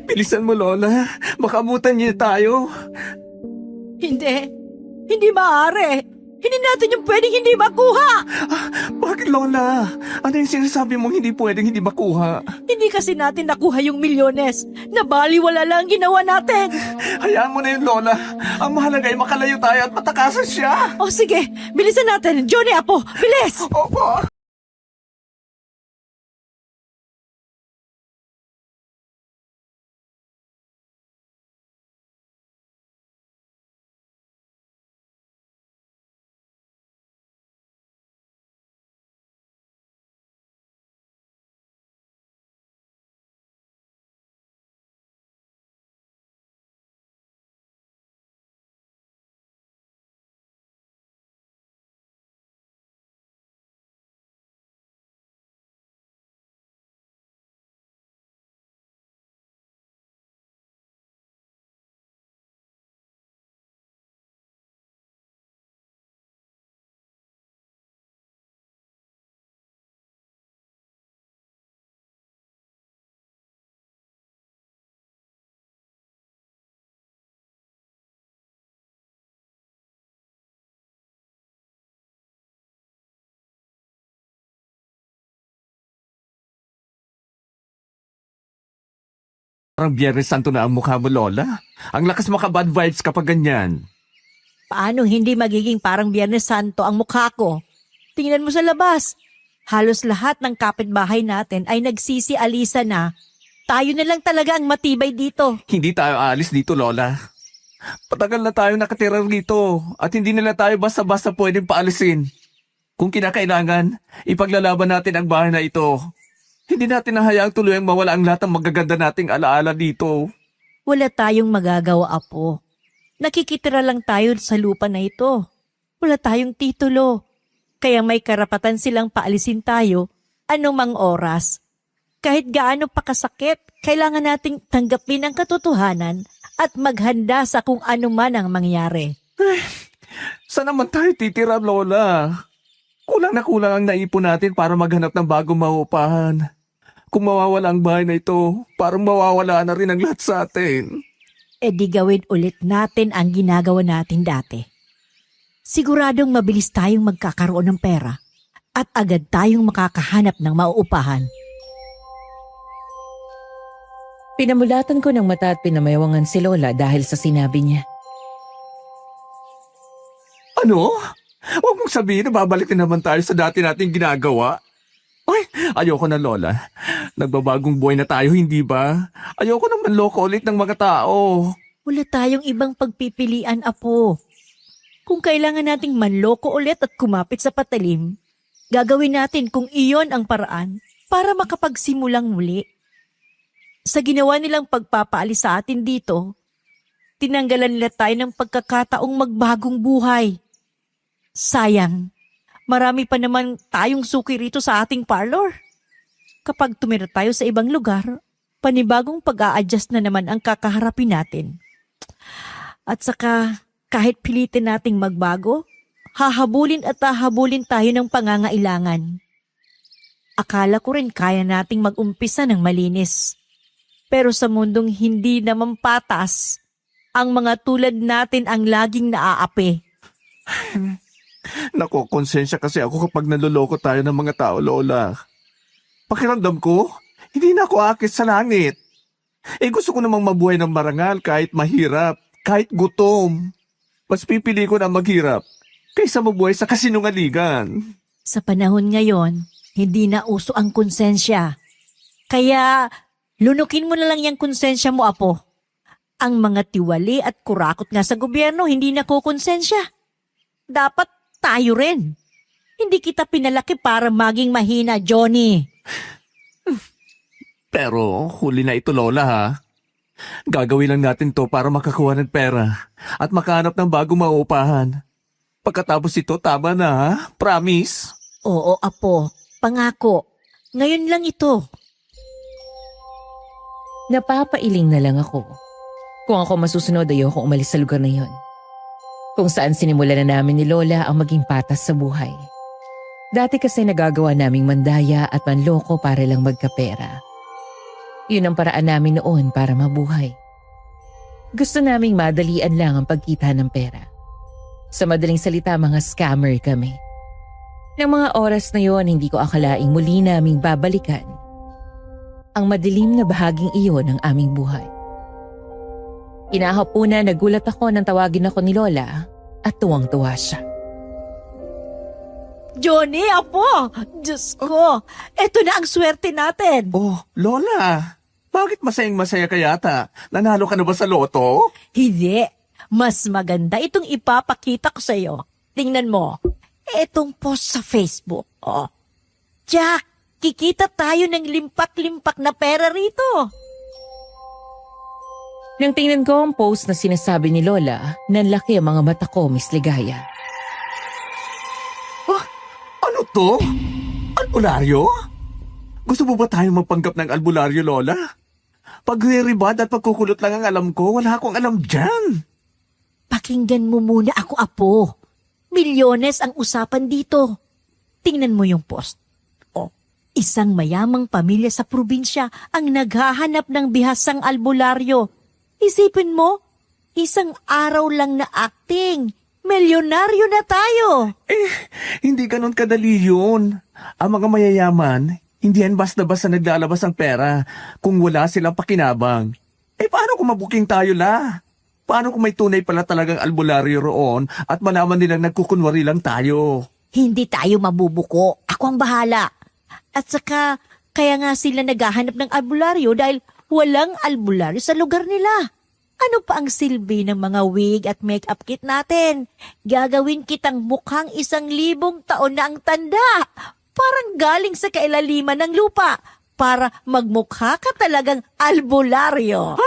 Bilisan mo, Lola. Baka abutan niya tayo. Hindi. Hindi maaari. Hindi natin yung pwedeng hindi makuha. Bakit, Lola? Ano yung sinasabi mong hindi pwedeng hindi makuha? Hindi kasi natin nakuha yung milyones. Nabaliwala lang ang ginawa natin. Hayaan mo na yun, Lola. Ang mahalaga ay makalayo tayo at matakasan siya. O sige, bilisan natin. Johnny, Apo, bilis! Opo. Parang Biyernes Santo na ang mukha mo, Lola. Ang lakas maka-bad vibes kapag ganyan. Paano hindi magiging parang Biyernes Santo ang mukha ko? Tingnan mo sa labas. Halos lahat ng kapitbahay natin ay nagsisialisa na. Tayo na lang talaga ang matibay dito. Hindi tayo aalis dito, Lola. Patagal na tayo nakatira dito at hindi nila tayo basta-basta pwedeng paalisin. Kung kinakailangan, ipaglalaban natin ang bahay na ito. Hindi natin nahayaang tuluyang mawala ang lahat ng magaganda nating alaala dito. Wala tayong magagawa, Apo. Nakikitira lang tayo sa lupa na ito. Wala tayong titulo. Kaya may karapatan silang paalisin tayo anumang oras. Kahit gaano pa kasakit, kailangan nating tanggapin ang katotohanan at maghanda sa kung ano man ang mangyari. Saan naman tayo titira, Lola? Kulang na kulang ang naipon natin para maghanap ng bagong mauupahan. Kung mawawala ang bahay na ito, parang mawawala na rin ang lahat sa atin. E di gawin ulit natin ang ginagawa natin dati. Siguradong mabilis tayong magkakaroon ng pera at agad tayong makakahanap ng mauupahan. Pinamulatan ko ng mata at pinamayawangan si Lola dahil sa sinabi niya. Ano? Huwag mong sabihin na babalik na naman tayo sa dati nating ginagawa. Ay, ayoko na, Lola. Nagbabagong buhay na tayo, hindi ba? Ayoko na manloko ulit ng mga tao. Wala tayong ibang pagpipilian, Apo. Kung kailangan nating manloko ulit at kumapit sa patalim, gagawin natin kung iyon ang paraan para makapagsimulang muli. Sa ginawa nilang pagpapaalis sa atin dito, tinanggalan nila tayo ng pagkakataong magbagong buhay. Sayang, marami pa naman tayong suki rito sa ating parlor. Kapag tumira tayo sa ibang lugar, panibagong pag-a-adjust na naman ang kakaharapin natin. At saka, kahit pilitin nating magbago, hahabulin at hahabulin tayo ng pangangailangan. Akala ko rin kaya nating mag-umpisa ng malinis. Pero sa mundong hindi naman patas, ang mga tulad natin ang laging naaapi. Nako, konsensya kasi ako kapag naloloko tayo ng mga tao, Lola. Pakiramdam ko, hindi na ako akit sa langit. Gusto ko namang mabuhay ng marangal kahit mahirap, kahit gutom. Mas pipili ko na maghirap kaysa mabuhay sa kasinungalingan. Sa panahon ngayon, hindi na uso ang konsensya. Kaya, lunukin mo na lang yung konsensya mo, Apo. Ang mga tiwali at kurakot nga sa gobyerno hindi nakukonsensya. Dapat tayo rin. Hindi kita pinalaki para maging mahina, Johnny. Pero huli na ito, Lola, ha? Gagawin lang natin to para makakuha ng pera at makahanap ng bagong mauupahan. Pagkatapos ito, tama na, ha? Promise? Oo, Apo. Pangako. Ngayon lang ito. Napapailing na lang ako. Kung ako masusunod, ayoko umalis sa lugar na yon. Kung saan sinimulan na namin ni Lola ang maging patas sa buhay. Dati kasi nagagawa naming mandaya at manloko para lang magkapera. Yun ang paraan namin noon para mabuhay. Gusto naming madalian lang ang pagkita ng pera. Sa madaling salita, mga scammer kami. Nang mga oras na yon, hindi ko akalaing muli naming babalikan ang madilim na bahaging iyon ng aming buhay. Inahapunan, nagulat ako nang tawagin ako ni Lola at tuwang-tuwa siya. Johnny, apo! Diyos ko, eto na ang swerte natin. Oh, Lola, bakit masayang-masaya ka yata? Nanalo ka na ba sa loto? Hindi. Mas maganda itong ipapakita ko sa'yo. Tingnan mo. Etong post sa Facebook. Oh. Jack, kikita tayo ng limpak-limpak na pera rito. Nang tingnan ko ang post na sinasabi ni Lola, nanlaki ang mga mata ko, Miss Ligaya. Ano to? Albularyo? Gusto mo ba tayong magpanggap ng albularyo, Lola? Pagre-ribad at pagkukulot lang ang alam ko, wala akong alam dyan. Pakinggan mo muna ako, apo. Milyones ang usapan dito. Tingnan mo yung post. Oh, isang mayamang pamilya sa probinsya ang naghahanap ng bihasang albularyo. Isipin mo, isang araw lang na acting. Milyonaryo na tayo. Hindi ganun kadali yun. Ang mga mayayaman, hindi yan basta-basta naglalabas ang pera kung wala silang pakinabang. Paano kung mabuking tayo la? Paano kung may tunay pala talagang albularyo roon at malaman nilang nagkukunwari lang tayo? Hindi tayo mabubuko. Ako ang bahala. At saka, kaya nga sila naghahanap ng albularyo dahil walang albularyo sa lugar nila. Ano pa ang silbi ng mga wig at makeup kit natin? Gagawin kitang mukhang 1,000 taon na ang tanda. Parang galing sa kailaliman ng lupa. Para magmukha ka talagang albularyo.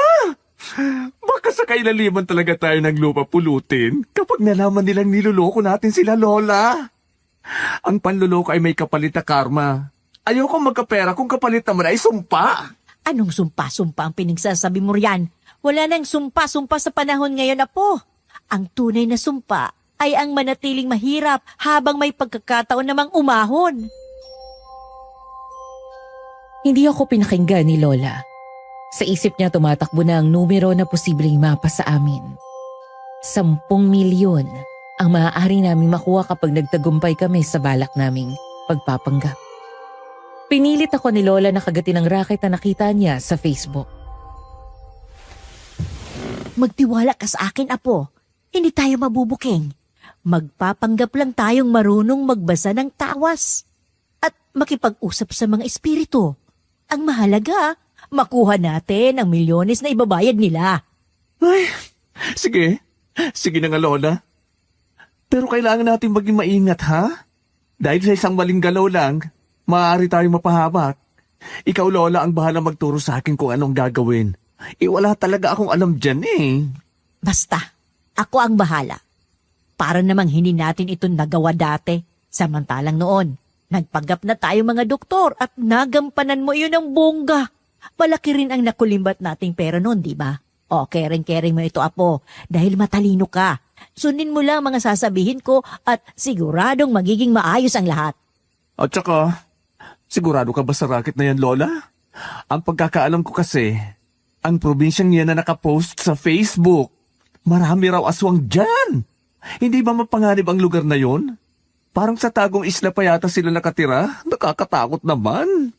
Baka sa kailaliman talaga tayo ng lupa pulutin kapag nalaman nilang niloloko natin sila, Lola. Ang panloloko ay may kapalit na karma. Ayoko magkapera kung kapalit naman ay sumpa. Anong sumpa-sumpa ang pinagsasabi mo riyan? Wala nang sumpa-sumpa sa panahon ngayon, apo. Ang tunay na sumpa ay ang manatiling mahirap habang may pagkakataon namang umahon. Hindi ako pinakinggan ni Lola. Sa isip niya tumatakbo na ang numero na posibleng mapa sa amin. 10 milyon ang maaari namin makuha kapag nagtagumpay kami sa balak naming pagpapanggap. Pinilit ako ni Lola na kagatin ang racket na nakita niya sa Facebook. Magtiwala ka sa akin, apo. Hindi tayo mabubuking. Magpapanggap lang tayong marunong magbasa ng tawas. At makipag-usap sa mga espiritu. Ang mahalaga, makuha natin ang milyones na ibabayad nila. Ay, sige. Sige na nga, Lola. Pero kailangan natin maging maingat, ha? Dahil sa isang maling galaw lang, maaari tayong mapahamak. Ikaw, Lola, ang bahala magturo sa akin kung anong gagawin. Wala talaga akong alam dyan eh. Basta, ako ang bahala. Para namang hindi natin ito nagawa dati. Samantalang noon, nagpanggap na tayo mga doktor at nagampanan mo iyon ng bongga. Malaki rin ang nakulimbat nating pera noon, di ba? O, kering-kering mo ito, apo, dahil matalino ka. Sundin mo lang mga sasabihin ko at siguradong magiging maayos ang lahat. At saka, sigurado ka ba sa racket na yan, Lola? Ang pagkakaalam ko kasi, ang probinsyang yan na nakapost sa Facebook. Marami raw aswang dyan. Hindi ba mapanganib ang lugar na yon? Parang sa Tagong Isla pa yata sila nakatira. Nakakatakot naman.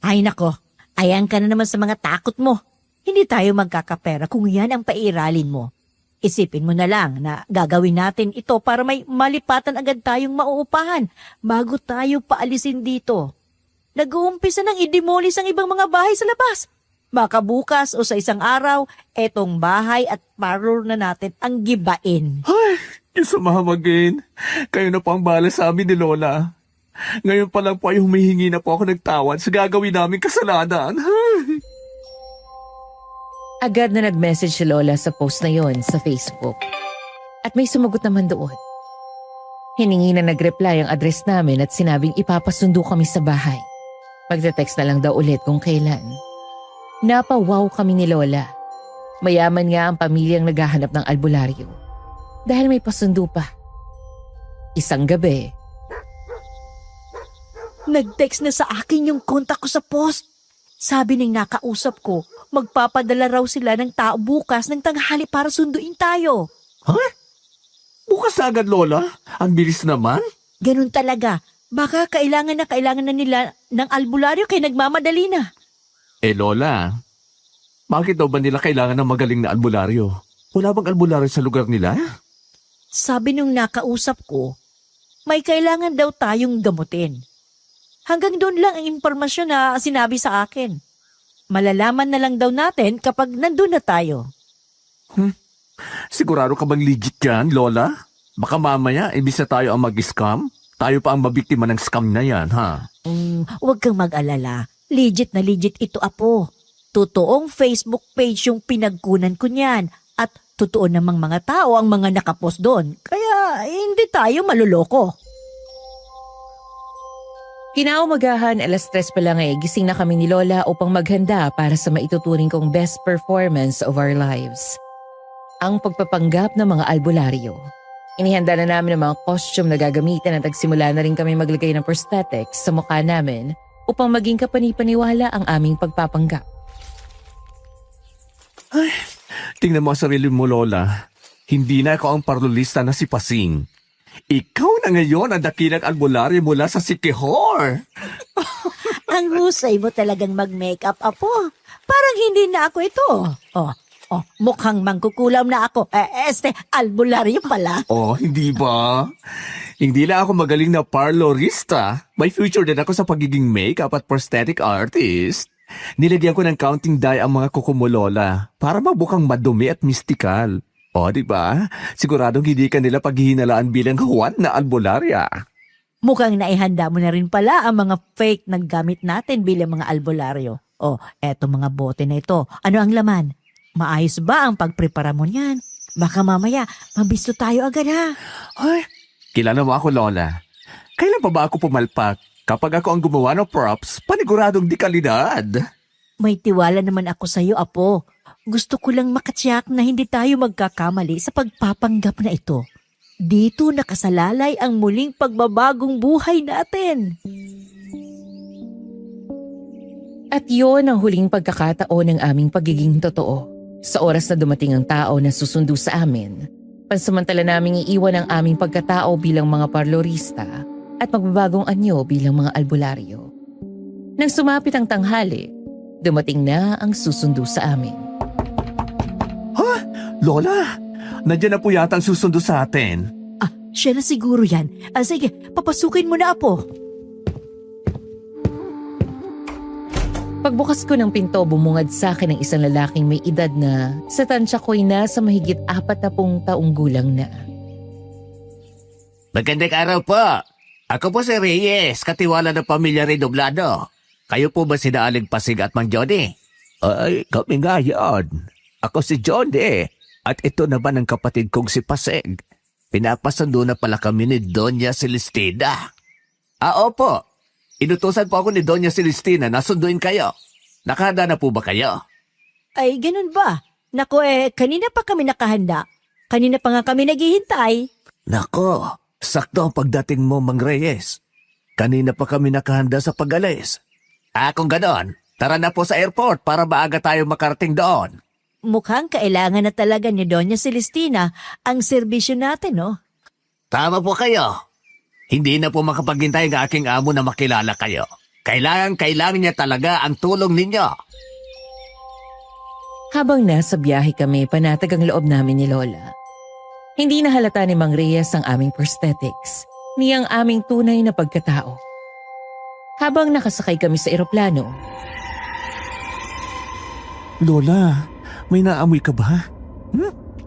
Ay nako, ayan ka na naman sa mga takot mo. Hindi tayo magkakapera kung yan ang pairalin mo. Isipin mo na lang na gagawin natin ito para may malipatan agad tayong mauupahan bago tayo paalisin dito. Nag-uumpisa nang idemolis ang ibang mga bahay sa labas. Baka bukas o sa isang araw, etong bahay at parlor na natin ang gibain. Ay, Diyos mahamagin. Kayo na po ang bahala sa amin ni Lola. Ngayon pa lang po ay humihingi na po ako ng tawad sa gagawin naming kasalanan. Ay. Agad na nag-message si Lola sa post na yon sa Facebook. At may sumagot naman doon. Hiningi na nag-reply ang address namin at sinabing ipapasundo kami sa bahay. Magte-text na lang daw ulit kung kailan. Napawaw kami ni Lola. Mayaman nga ang pamilyang naghahanap ng albularyo. Dahil may pasundo pa. Isang gabi, Nag-text na sa akin yung kontak ko sa post. Sabi ng nakausap ko, magpapadala raw sila ng tao bukas ng tanghali para sunduin tayo. Ha? Bukas na agad, Lola? Ang bilis naman. Ganun talaga. Baka kailangan na nila ng albularyo kaya nagmamadali na. Lola, bakit daw ba nila kailangan ng magaling na albularyo? Wala bang albularyo sa lugar nila? Sabi nung nakausap ko, may kailangan daw tayong gamutin. Hanggang doon lang ang impormasyon na sinabi sa akin. Malalaman na lang daw natin kapag nandun na tayo. Sigurado ka bang legit yan, Lola? Baka mamaya, imbis na tayo ang mag-scam, tayo pa ang mabiktima ng scam na yan, ha? Huwag kang mag-alala. Legit na legit ito, Apo. Totoong Facebook page yung pinagkunan ko niyan. At totoo namang mga tao ang mga nakapost doon. Kaya hindi tayo maluloko. Kinaumagahan, 3:00 pa lang gising na kami ni Lola upang maghanda para sa maituturing kong best performance of our lives. Ang pagpapanggap ng mga albularyo. Inihanda na namin ang mga costume na gagamitin at nagsimula na rin kami maglagay ng prosthetics sa mukha namin upang maging kapanipaniwala ang aming pagpapanggap. Tingnan mo ang sarili mo, Lola. Hindi na ako ang parlolista na si Pasing. Ikaw na ngayon ang dakilang albularyo mula sa Sikihor. Ang husay mo talagang mag-makeup, Apo. Parang hindi na ako ito. Mukhang mangkukulam na ako. Albularyo pala. Hindi ba? Hindi lang ako magaling na parlorista. May future din ako sa pagiging makeup at prosthetic artist. Nilagyan ko ng counting dye ang mga kuko mo, Lola, para mabukang madumi at mystical. Di ba? Siguradong hindi ka nila paghihinalaan bilang Juan na albularya. Mukhang naihanda mo na rin pala ang mga fake na gamit natin bilang mga albularyo. Eto mga bote na ito. Ano ang laman? Maayos ba ang pagprepara mo niyan? Baka mamaya, mabisto tayo agad ha. Kilala mo ako, Lola. Kailan pa ba ako pumalpak? Kapag ako ang gumawa ng props, paniguradong di kalidad. May tiwala naman ako sa iyo, Apo. Gusto ko lang makatiyak na hindi tayo magkakamali sa pagpapanggap na ito. Dito nakasalalay ang muling pagbabagong buhay natin. At yun ang huling pagkakataon ng aming pagiging totoo. Sa oras na dumating ang tao na susundo sa amin, pansamantala naming iiwan ang aming pagkatao bilang mga parlorista at magbabagong anyo bilang mga albularyo. Nang sumapit ang tanghali, dumating na ang susundo sa amin. Lola, nandiyan na po yata ang susundo sa atin. Siya na siguro yan. Sige, papasukin mo na, Apo. Pagbukas ko ng pinto, bumungad sa akin ang isang lalaking may edad na sa tansya ko'y nasa mahigit 40 taong gulang na. Magandang araw po. Ako po si Reyes, katiwala ng pamilya Redoblado. Kayo po ba sina Aling Pasig at Mang Jody? Ay, kami nga yan. Ako si Jody. At ito naman ang kapatid kong si Pasig. Pinapasundo na pala kami ni Doña Celestina. Opo. Inutusan po ako ni Doña Celestina na sunduin kayo. Nakahanda na po ba kayo? Ay, ganun ba? Nako kanina pa kami nakahanda. Kanina pa nga kami naghihintay. Nako, sakto ang pagdating mo, Mang Reyes. Kanina pa kami nakahanda sa pag-alis. Kung ganon, tara na po sa airport para maaga tayo makarating doon. Mukhang kailangan na talaga ni Doña Celestina ang serbisyo natin, no? Tama po kayo. Hindi na po makapaghintay ang aking amo na makilala kayo. Kailangan niya talaga ang tulong ninyo. Habang nasa biyahe kami, panatag ang loob namin ni Lola. Hindi na halata ni Mang Reyes ang aming prosthetics, ni ang aming tunay na pagkatao. Habang nakasakay kami sa eroplano, Lola, may naamoy ka ba?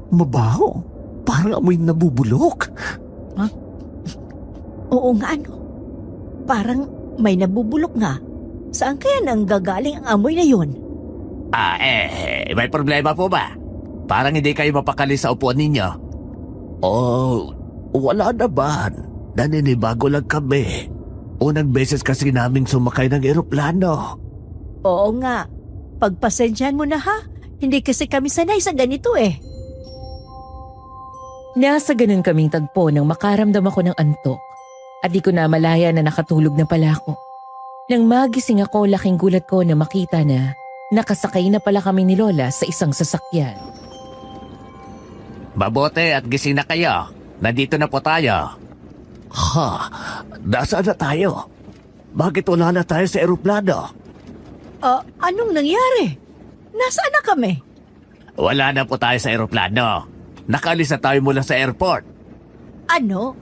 Mabaho. Parang amoy nabubulok. Oo nga, no? Parang may nabubulok nga. Saan kaya nang gagaling ang amoy na yun? May problema po ba? Parang hindi kayo mapakali sa upuan ninyo. Wala naman. Naninibago lang kami. Unang beses kasi naming sumakay ng eroplano. Oo nga. Pagpasensyahan mo na ha. Hindi kasi kami sanay sa ganito eh. nasa ganun kaming tagpo nang makaramdam ako ng antok at di ko na malaya na nakatulog na pala ako. Nang magising ako, laking gulat ko na makita na nakasakay na pala kami ni Lola sa isang sasakyan. Mabuti at gising na kayo. Nandito na po tayo. Ha? Nasaan na tayo? Bakit wala na tayo sa eroplano? Anong nangyari? Nasaan na kami? Wala na po tayo sa eroplano. Nakalis na tayo mula sa airport. Ano?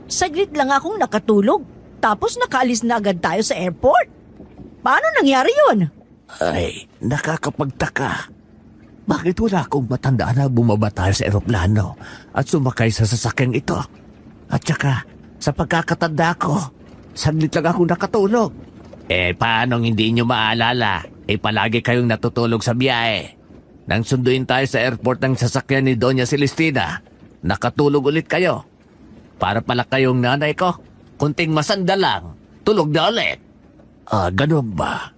Saglit lang akong nakatulog, tapos nakaalis na agad tayo sa airport. Paano nangyari yun? Ay, nakakapagtaka. Bakit wala akong matandaan na bumaba tayo sa eroplano at sumakay sa sasakyang ito? At saka, sa pagkakatanda ko, saglit lang akong nakatulog. Paanong hindi nyo maalala? Palagi kayong natutulog sa biyahe. Nang sunduin tayo sa airport ng sasakyan ni Doña Celestina, nakatulog ulit kayo. Para pala kayong nanay ko, kunting masanda lang, tulog na ulit. Ganun ba?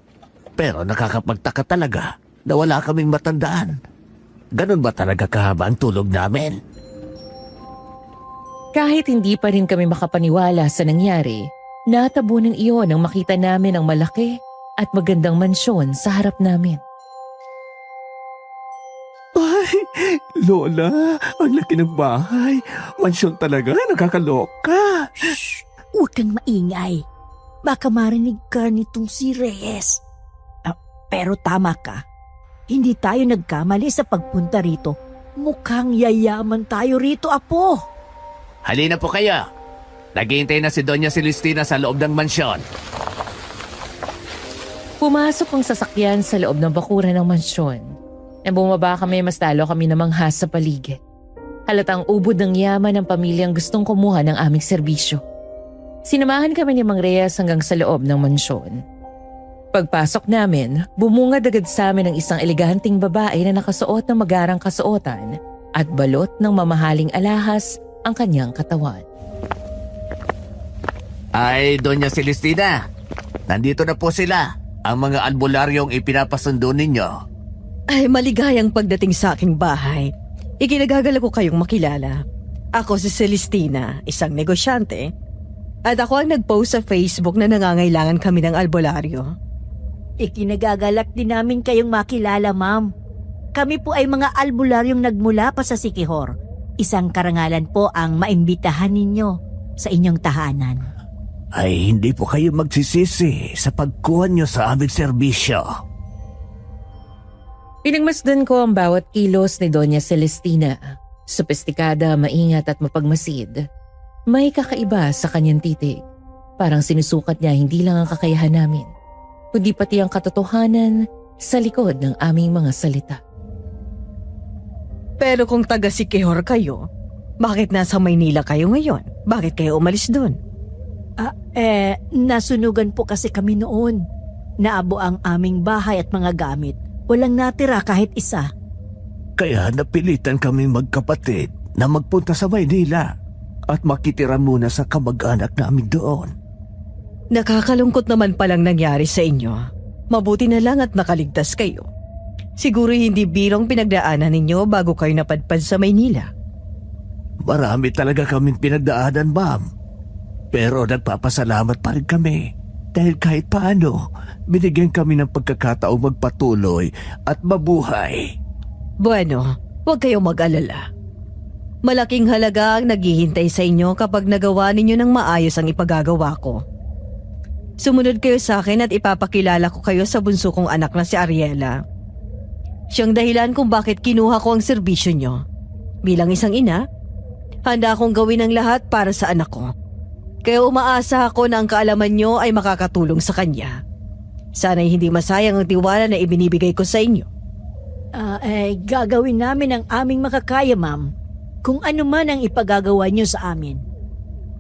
Pero nakakapagtaka talaga na wala kaming matandaan. Ganun ba talaga kahaba ang tulog namin? Kahit hindi pa rin kami makapaniwala sa nangyari, natabunan iyon nang makita namin ang malaki at magandang mansyon sa harap namin. Ay, Lola, ang laki ng bahay. Mansyon talaga, nakakaloka. Huwag kang maingay. Baka marinig ka nitong si Reyes. Pero tama ka. Hindi tayo nagkamali sa pagpunta rito. Mukhang yayaman tayo rito, Apo. Halina po kayo. Naghihintay na si Doña Celestina sa loob ng mansyon. Pumasok ang sasakyan sa loob ng bakuran ng mansyon. Nang bumaba kami, mas talo kami namangha sa paligid. Halatang ubod ng yaman ng pamilyang gustong kumuha ng aming serbisyo. Sinamahan kami ni Mang Reyes hanggang sa loob ng mansyon. Pagpasok namin, bumungad agad sa amin ang isang eleganteng babae na nakasuot ng magarang kasuotan at balot ng mamahaling alahas ang kanyang katawan. Ay, Doña Celestina, nandito na po sila. Ang mga albularyong ipinapasundo ninyo. Ay, maligayang pagdating sa aking bahay. Ikinagagala ko kayong makilala. Ako si Celestina, isang negosyante. At ako ang nag-post sa Facebook na nangangailangan kami ng albularyo. Ikinagagalak din namin kayong makilala, ma'am. Kami po ay mga albularyong nagmula pa sa Siquijor. Isang karangalan po ang maimbitahan ninyo sa inyong tahanan. Ay, hindi po kayo magsisisi sa pagkuha nyo sa aming serbisyo. Pinagmasdan ko ang bawat kilos ni Doña Celestina. Sopistikada, maingat at mapagmasid. May kakaiba sa kanyang titig. Parang sinusukat niya hindi lang ang kakayahan namin, kundi pati ang katotohanan sa likod ng aming mga salita. Pero kung taga Siquijor kayo, bakit nasa Maynila kayo ngayon? Bakit kayo umalis doon? Nasunugan po kasi kami noon. Naabo ang aming bahay at mga gamit. Walang natira kahit isa. Kaya napilitan kaming magkapatid na magpunta sa Maynila at makitira muna sa kamag-anak namin doon. Nakakalungkot naman palang nangyari sa inyo. Mabuti na lang at nakaligtas kayo. Siguro hindi birong pinagdaanan ninyo bago kayo napadpad sa Maynila. Marami talaga kaming pinagdaanan, ma'am. Pero nagpapasalamat pa rin kami dahil kahit paano, binigyan kami ng pagkakataong magpatuloy at mabuhay. Bueno, huwag kayong mag-alala. Malaking halaga ang naghihintay sa inyo kapag nagawa ninyo ng maayos ang ipagagawa ko. Sumunod kayo sa akin at ipapakilala ko kayo sa bunso kong anak na si Ariela. Siyang dahilan kung bakit kinuha ko ang serbisyo nyo. Bilang isang ina, handa akong gawin ang lahat para sa anak ko. Kaya umaasa ako na ang kaalaman nyo ay makakatulong sa kanya. Sana'y hindi masayang ang tiwala na ibinibigay ko sa inyo. Gagawin namin ang aming makakaya, ma'am. Kung ano man ang ipagagawa nyo sa amin.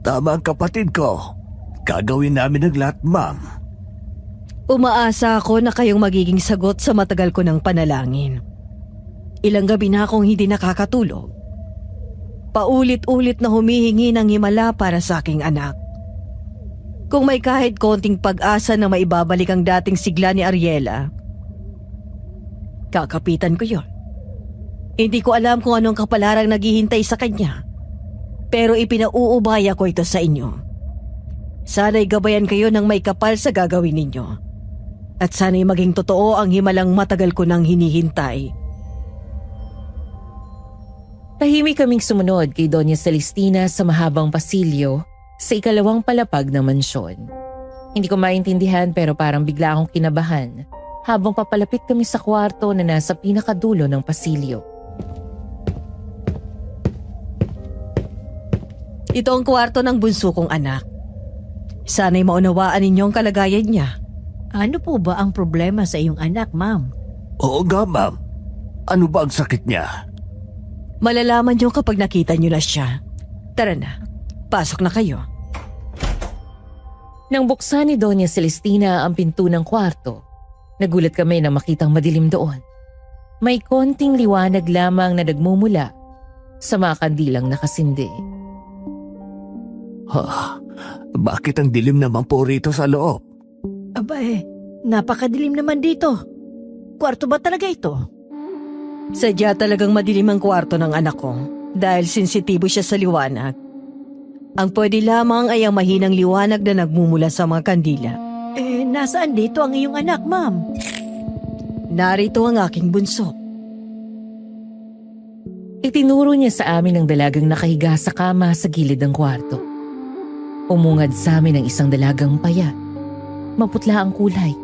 Tama ang kapatid ko. Gagawin namin ang lahat, ma'am. Umaasa ako na kayong magiging sagot sa matagal ko ng panalangin. Ilang gabi na akong hindi nakakatulog. Paulit-ulit na humihingi ng himala para sa aking anak. Kung may kahit konting pag-asa na maibabalik ang dating sigla ni Ariela, kakapitan ko yon. Hindi ko alam kung anong kapalarang naghihintay sa kanya, pero ipinauubaya ko ito sa inyo. Sana'y gabayan kayo ng may kapal sa gagawin ninyo. At sana'y maging totoo ang himalang matagal ko nang hinihintay. Tahimik kaming sumunod kay Doña Celestina sa mahabang pasilyo sa ikalawang palapag ng mansyon. Hindi ko maintindihan pero parang bigla akong kinabahan habang papalapit kami sa kwarto na nasa pinakadulo ng pasilyo. Ito ang kwarto ng bunso kong anak. Sana'y maunawaan ninyo ang kalagayan niya. Ano po ba ang problema sa iyong anak, ma'am? Oo nga, ma'am. Ano ba ang sakit niya? Malalaman niyo kapag nakita niyo na siya. Tara na, pasok na kayo. Nang buksan ni Doña Celestina ang pinto ng kwarto, nagulat kami na makitang madilim doon. May konting liwanag lamang na nagmumula sa mga kandilang nakasindi. Bakit ang dilim naman po rito sa loob? Abay, napakadilim naman dito. Kwarto ba talaga ito? Sadya talagang madilim ang kwarto ng anak ko dahil sensitibo siya sa liwanag. Ang pwede lamang ay ang mahinang liwanag na nagmumula sa mga kandila. Nasaan dito ang iyong anak, ma'am? Narito ang aking bunso. Itinuro niya sa amin ang dalagang nakahiga sa kama sa gilid ng kwarto. Umungad sa amin ang isang dalagang payat, maputla ang kulay,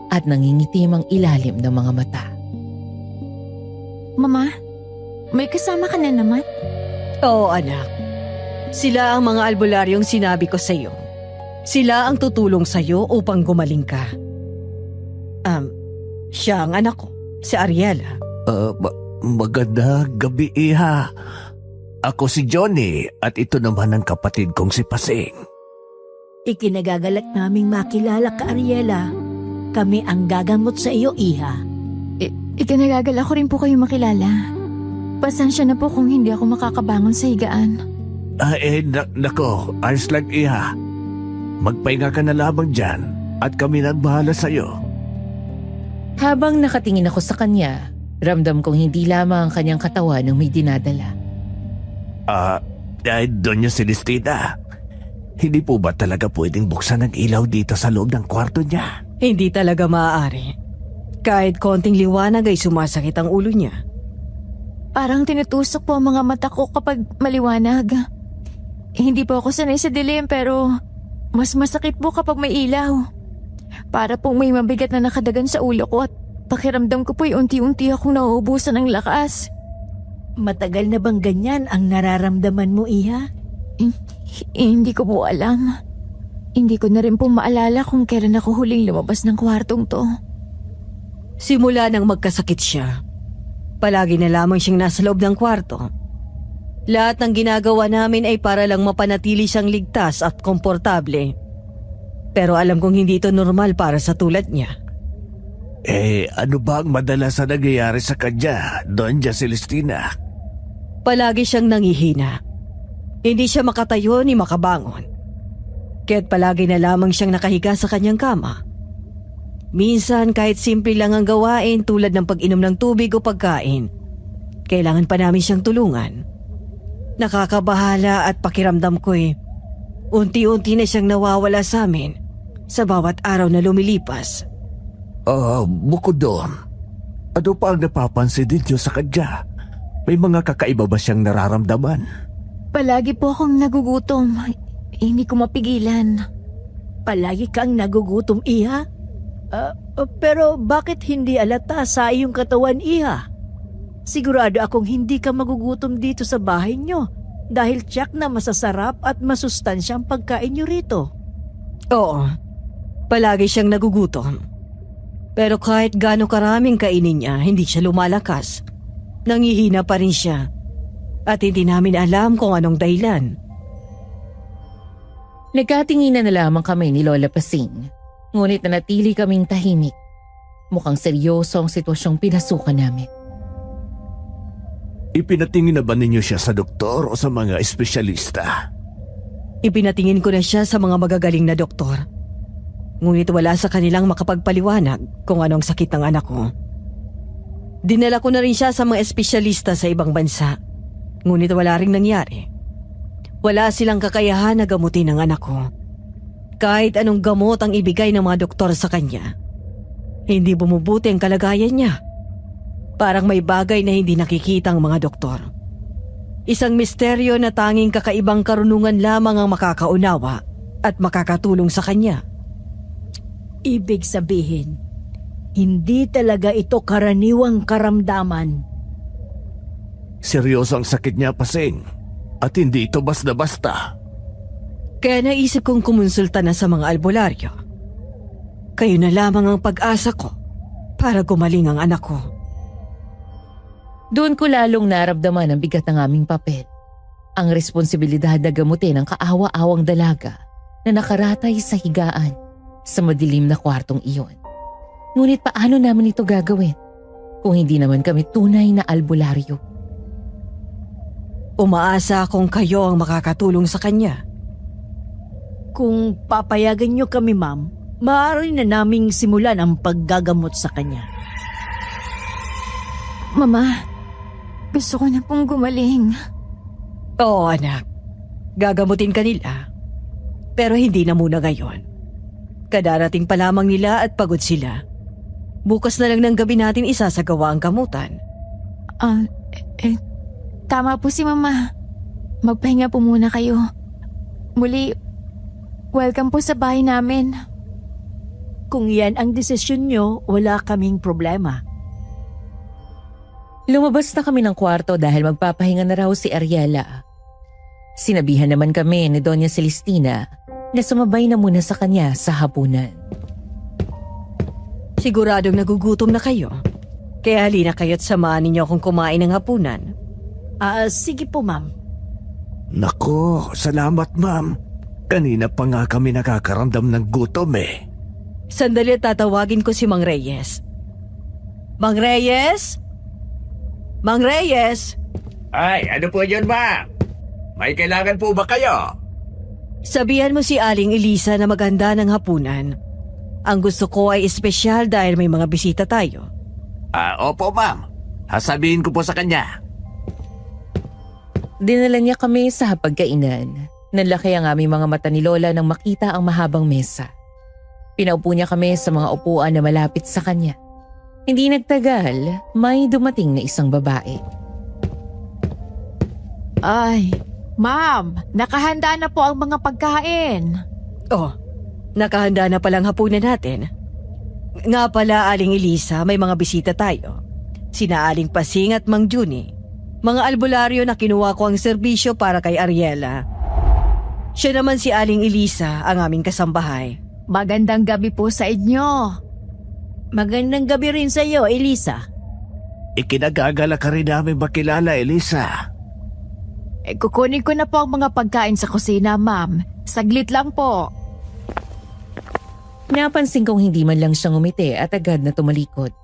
at nangingitim ang ilalim ng mga mata. Mama, may kasama ka na naman? Oo, anak. Sila ang mga albularyong sinabi ko sa iyo. Sila ang tutulong sa iyo upang gumaling ka. Siya ang anak ko, si Ariela. Maganda gabi, Iha. Ako si Johnny at ito naman ang kapatid kong si Pasing. Ikinagagalak naming makilala ka, Ariela. Kami ang gagamot sa iyo, Iha. Ikinagagal ako rin po kayo makilala. Pasensya na po kung hindi ako makakabangon sa higaan. Nako, ayos lang, Iha. Magpahinga ka na lamang dyan at kami na ang bahala sa'yo. Habang nakatingin ako sa kanya, ramdam kong hindi lamang ang kanyang katawan ang may dinadala. Doña Celestina, hindi po ba talaga pwedeng buksan ang ilaw dito sa loob ng kwarto niya? Hindi talaga maaari. Kahit konting liwanag ay sumasakit ang ulo niya. Parang tinutusok po ang mga mata ko kapag maliwanag. Hindi po ako sanay sa dilim pero mas masakit po kapag may ilaw. Para pong may mabigat na nakadagan sa ulo ko at pakiramdam ko po'y unti-unti akong nauubusan ng lakas. Matagal na bang ganyan ang nararamdaman mo, Iha? Hindi ko po alam. Hindi ko na rin po maalala kung kailan ako huling lumabas ng kwartong to. Simula nang magkasakit siya, palagi na lamang siyang nasa loob ng kwarto. Lahat ng ginagawa namin ay para lang mapanatili siyang ligtas at komportable. Pero alam kong hindi ito normal para sa tulad niya. Ano ba ang madalas na nangyayari sa kanya, Doña Celestina? Palagi siyang nangihina. Hindi siya makatayo ni makabangon. Kaya't palagi na lamang siyang nakahiga sa kanyang kama. Minsan kahit simple lang ang gawain tulad ng pag-inom ng tubig o pagkain, kailangan pa namin siyang tulungan. Nakakabahala at pakiramdam ko'y unti-unti na siyang nawawala sa amin sa bawat araw na lumilipas. Bukod doon, ano pa ang napapansin ninyo sa kanya? May mga kakaiba ba siyang nararamdaman? Palagi po akong nagugutom. Hindi ko mapigilan. Palagi kang nagugutom, Iha? Pero bakit hindi alata sa iyong katawan, Iha? Sigurado akong hindi ka magugutom dito sa bahay nyo dahil tiyak na masasarap at masustansyang pagkain nyo rito. Oo, palagi siyang nagugutom. Pero kahit gaano karaming kainin niya, hindi siya lumalakas. Nangihina pa rin siya. At hindi namin alam kung anong dahilan. Nagkatinginan na lamang kami ni Lola Pasing. Ngunit nanatili kaming tahimik. Mukhang seryoso ang sitwasyong pinasukan namin. Ipinatingin na ba ninyo siya sa doktor o sa mga espesyalista? Ipinatingin ko na siya sa mga magagaling na doktor. Ngunit wala sa kanilang makapagpaliwanag kung anong sakit ng anak ko. Dinala ko na rin siya sa mga espesyalista sa ibang bansa. Ngunit wala ring nangyari. Wala silang kakayahan na gamutin ang anak ko. Kahit anong gamot ang ibigay ng mga doktor sa kanya, hindi bumubuti ang kalagayan niya. Parang may bagay na hindi nakikita ang mga doktor. Isang misteryo na tanging kakaibang karunungan lamang ang makakaunawa at makakatulong sa kanya. Ibig sabihin, hindi talaga ito karaniwang karamdaman. Seryoso ang sakit niya, Paseng. At hindi ito basta-basta. Kaya naisip kong kumonsulta na sa mga albularyo. Kayo na lamang ang pag-asa ko para gumaling ang anak ko. Doon ko lalong naramdaman ang bigat ng aming papel. Ang responsibilidad na gamutin ang kaawa-awang dalaga na nakaratay sa higaan sa madilim na kwartong iyon. Ngunit paano naman ito gagawin kung hindi naman kami tunay na albularyo? Umaasa akong kayo ang makakatulong sa kanya. Kung papayagan niyo kami, ma'am, maaari na naming simulan ang paggagamot sa kanya. Mama, gusto ko na pong gumaling. Oo, anak. Gagamutin ka nila. Pero hindi na muna ngayon. Kadarating pa lamang nila at pagod sila. Bukas na lang ng gabi natin isasagawa ang gamutan. Tama po si Mama. Magpahinga po muna kayo. Muli, welcome po sa bahay namin. Kung yan ang desisyon niyo, wala kaming problema. Lumabas na kami ng kwarto dahil magpapahinga na raw si Ariela. Sinabihan naman kami ni Doña Celestina na sumabay na muna sa kanya sa hapunan. Siguradong nagugutom na kayo. Kaya halina kayo't samahan ninyo akong kumain ng hapunan. Sige po, ma'am. Nako, salamat, ma'am. Kanina pa nga kami nakakaramdam ng gutom eh. Sandali, tatawagin ko si Mang Reyes. Mang Reyes? Mang Reyes? Ay, ano po yun, ma'am? May kailangan po ba kayo? Sabihan mo si Aling Elisa na maganda ng hapunan. Ang gusto ko ay espesyal dahil may mga bisita tayo. Opo, ma'am. Sasabihin ko po sa kanya. Dinala niya kami sa hapagkainan. Nanlaki ang aming mga mata ni Lola nang makita ang mahabang mesa. Pinaupo niya kami sa mga upuan na malapit sa kanya. Hindi nagtagal, may dumating na isang babae. Ay, ma'am, nakahanda na po ang mga pagkain. Oh, nakahanda na palang hapunan natin. Nga pala, Aling Elisa, may mga bisita tayo. Sina Aling Pasing at Mang Juni. Mga albularyo na kinuha ko ang serbisyo para kay Ariela. Siya naman si Aling Elisa, ang aming kasambahay. Magandang gabi po sa inyo. Magandang gabi rin sa iyo, Elisa. Ikinagagala ka rin namin makilala, Elisa. Kukunin ko na po ang mga pagkain sa kusina, ma'am. Saglit lang po. Napansin kong hindi man lang siyang umiti at agad na tumalikod.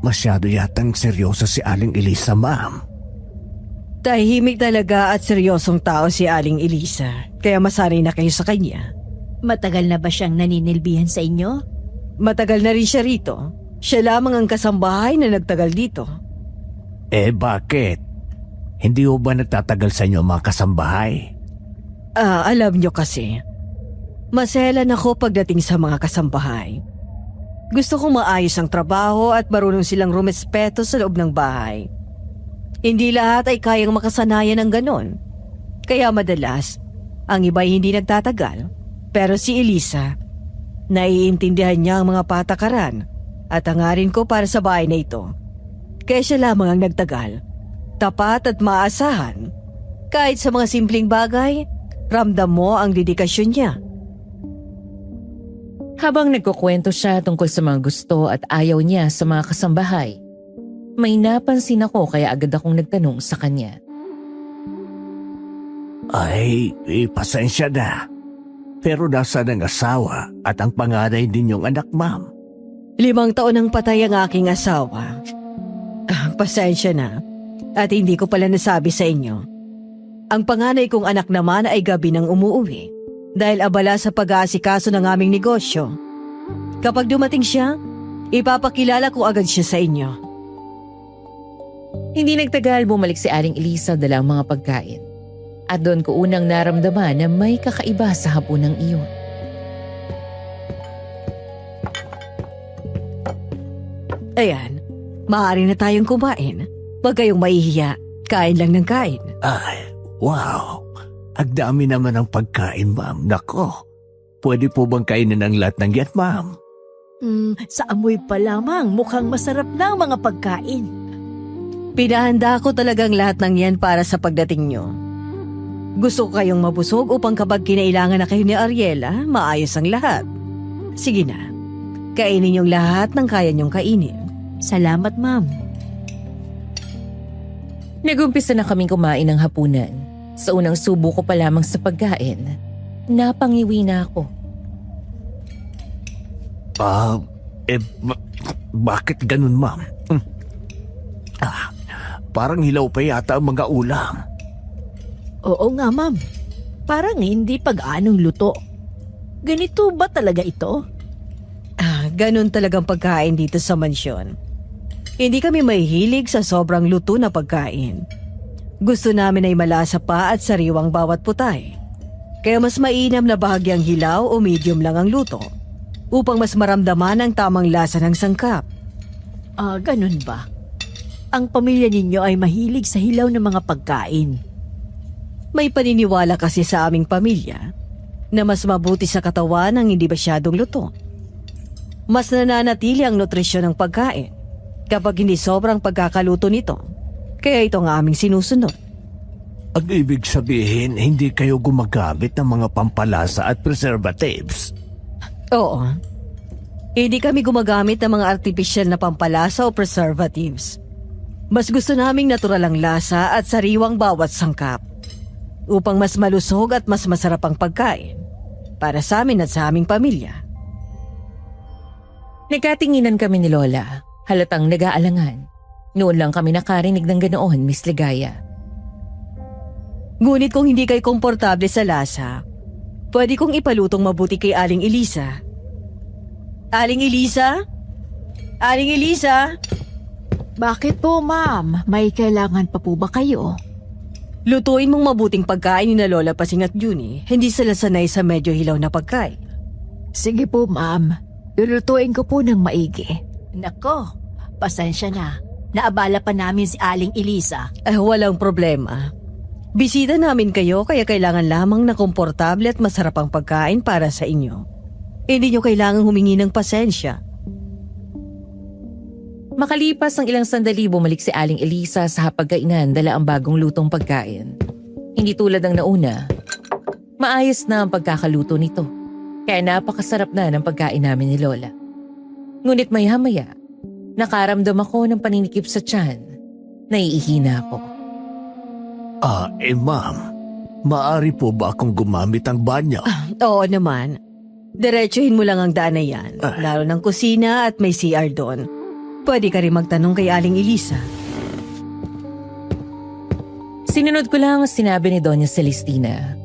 Masyado yatang seryoso si Aling Elisa, ma'am. Tahimik talaga at seryosong tao si Aling Elisa, kaya masanay na kayo sa kanya. Matagal na ba siyang naninilbihan sa inyo? Matagal na rin siya rito. Siya lamang ang kasambahay na nagtagal dito. Bakit? Hindi ho ba nagtatagal sa inyo mga kasambahay? Alam nyo kasi, maselan ako pagdating sa mga kasambahay. Gusto kong maayos ang trabaho at marunong silang rumespeto sa loob ng bahay. Hindi lahat ay kayang makasanayan ng ganon. Kaya madalas, ang iba'y hindi nagtatagal. Pero si Elisa, naiintindihan niya ang mga patakaran at hangarin ko para sa bahay na ito. Kaya siya lamang ang nagtagal. Tapat at maasahan. Kahit sa mga simpleng bagay, ramdam mo ang dedikasyon niya. Habang nagkukwento siya tungkol sa mga gusto at ayaw niya sa mga kasambahay, may napansin ako kaya agad akong nagtanong sa kanya. Ay, pasensya na. Pero nasa ng asawa at ang panganay ninyong anak, ma'am? 5 taon ang patay ang aking asawa. Pasensya na. At hindi ko pala nasabi sa inyo. Ang panganay kong anak naman ay gabi nang umuwi dahil abala sa pag-aasikaso ng aming negosyo. Kapag dumating siya, ipapakilala ko agad siya sa inyo. Hindi nagtagal bumalik si Aling Elisa dala ang mga pagkain. At doon ko unang naramdaman na may kakaiba sa hapunang iyon. Ayan, maaari na tayong kumain. Huwag kayong mahihiya. Kain lang ng kain. Ay, wow. Ang dami naman ng pagkain, ma'am. Nako, pwede po bang kainin ang lahat ng yan, ma'am? Sa amoy pa lamang, mukhang masarap na ang mga pagkain. Pinahanda ko talagang lahat ng yan para sa pagdating nyo. Gusto ko kayong mabusog upang kapag kinailangan na kayo ni Ariela, maayos ang lahat. Sige na, kainin yung lahat ng kaya nyong kainin. Salamat, ma'am. Nagumpisa na kaming kumain ng hapunan. Sa unang subo ko pa lamang sa pagkain, napangiwi na ako. Bakit ganun, ma'am? Parang hilaw pa yata ang mga ulam. Oo nga, ma'am. Parang hindi pag-anong luto. Ganito ba talaga ito? Ganun talagang pagkain dito sa mansyon. Hindi kami mahihilig sa sobrang luto na pagkain. Gusto namin ay malasa pa at sariwang bawat putay. Kaya mas mainam na bahagyang hilaw o medium lang ang luto upang mas maramdaman ang tamang lasa ng sangkap. Ganun ba? Ang pamilya ninyo ay mahilig sa hilaw ng mga pagkain. May paniniwala kasi sa aming pamilya na mas mabuti sa katawan ang hindi masyadong luto. Mas nananatili ang nutrisyon ng pagkain kapag hindi sobrang pagkakaluto nito. Kaya ito ang aming sinusunod. Ang ibig sabihin, hindi kayo gumagamit ng mga pampalasa at preservatives? Oo. Hindi kami gumagamit ng mga artificial na pampalasa o preservatives. Mas gusto naming natural ang lasa at sariwang bawat sangkap upang mas malusog at mas masarap ang pagkain para sa amin at sa aming pamilya. Nagkatinginan kami ni Lola, halatang nag-aalangan. Noon lang kami nakarinig ng ganoon, Miss Ligaya. Ngunit kung hindi kayo komportable sa lasa, pwede kong ipalutong mabuti kay Aling Elisa. Aling Elisa? Aling Elisa? Bakit po, ma'am? May kailangan pa po ba kayo? Lutuin mong mabuting pagkain ni na Lola Pasing at Junie. Hindi sila sanay sa medyo hilaw na pagkain. Sige po, ma'am. Lulutuin ko po ng maigi. Nako, pasensya na. Naabala pa namin si Aling Elisa. Walang problema. Bisita namin kayo kaya kailangan lamang na komportable at masarap ang pagkain para sa inyo. Hindi nyo kailangang humingi ng pasensya. Makalipas ang ilang sandali, bumalik si Aling Elisa sa hapagkainan dala ang bagong lutong pagkain. Hindi tulad ng nauna, maayos na ang pagkakaluto nito. Kaya napakasarap na ng pagkain namin ni Lola. Ngunit maya-maya, nakaramdam ako ng paninikip sa tiyan. Naiihina ako. Ma'am, maaari po ba akong gumamit ang banyo? Oo naman. Diretsuhin mo lang ang daan na yan. Lalo ng kusina at may CR doon. Pwede ka rin magtanong kay Aling Elisa. Sinunod ko lang ang sinabi ni Doña Celestina.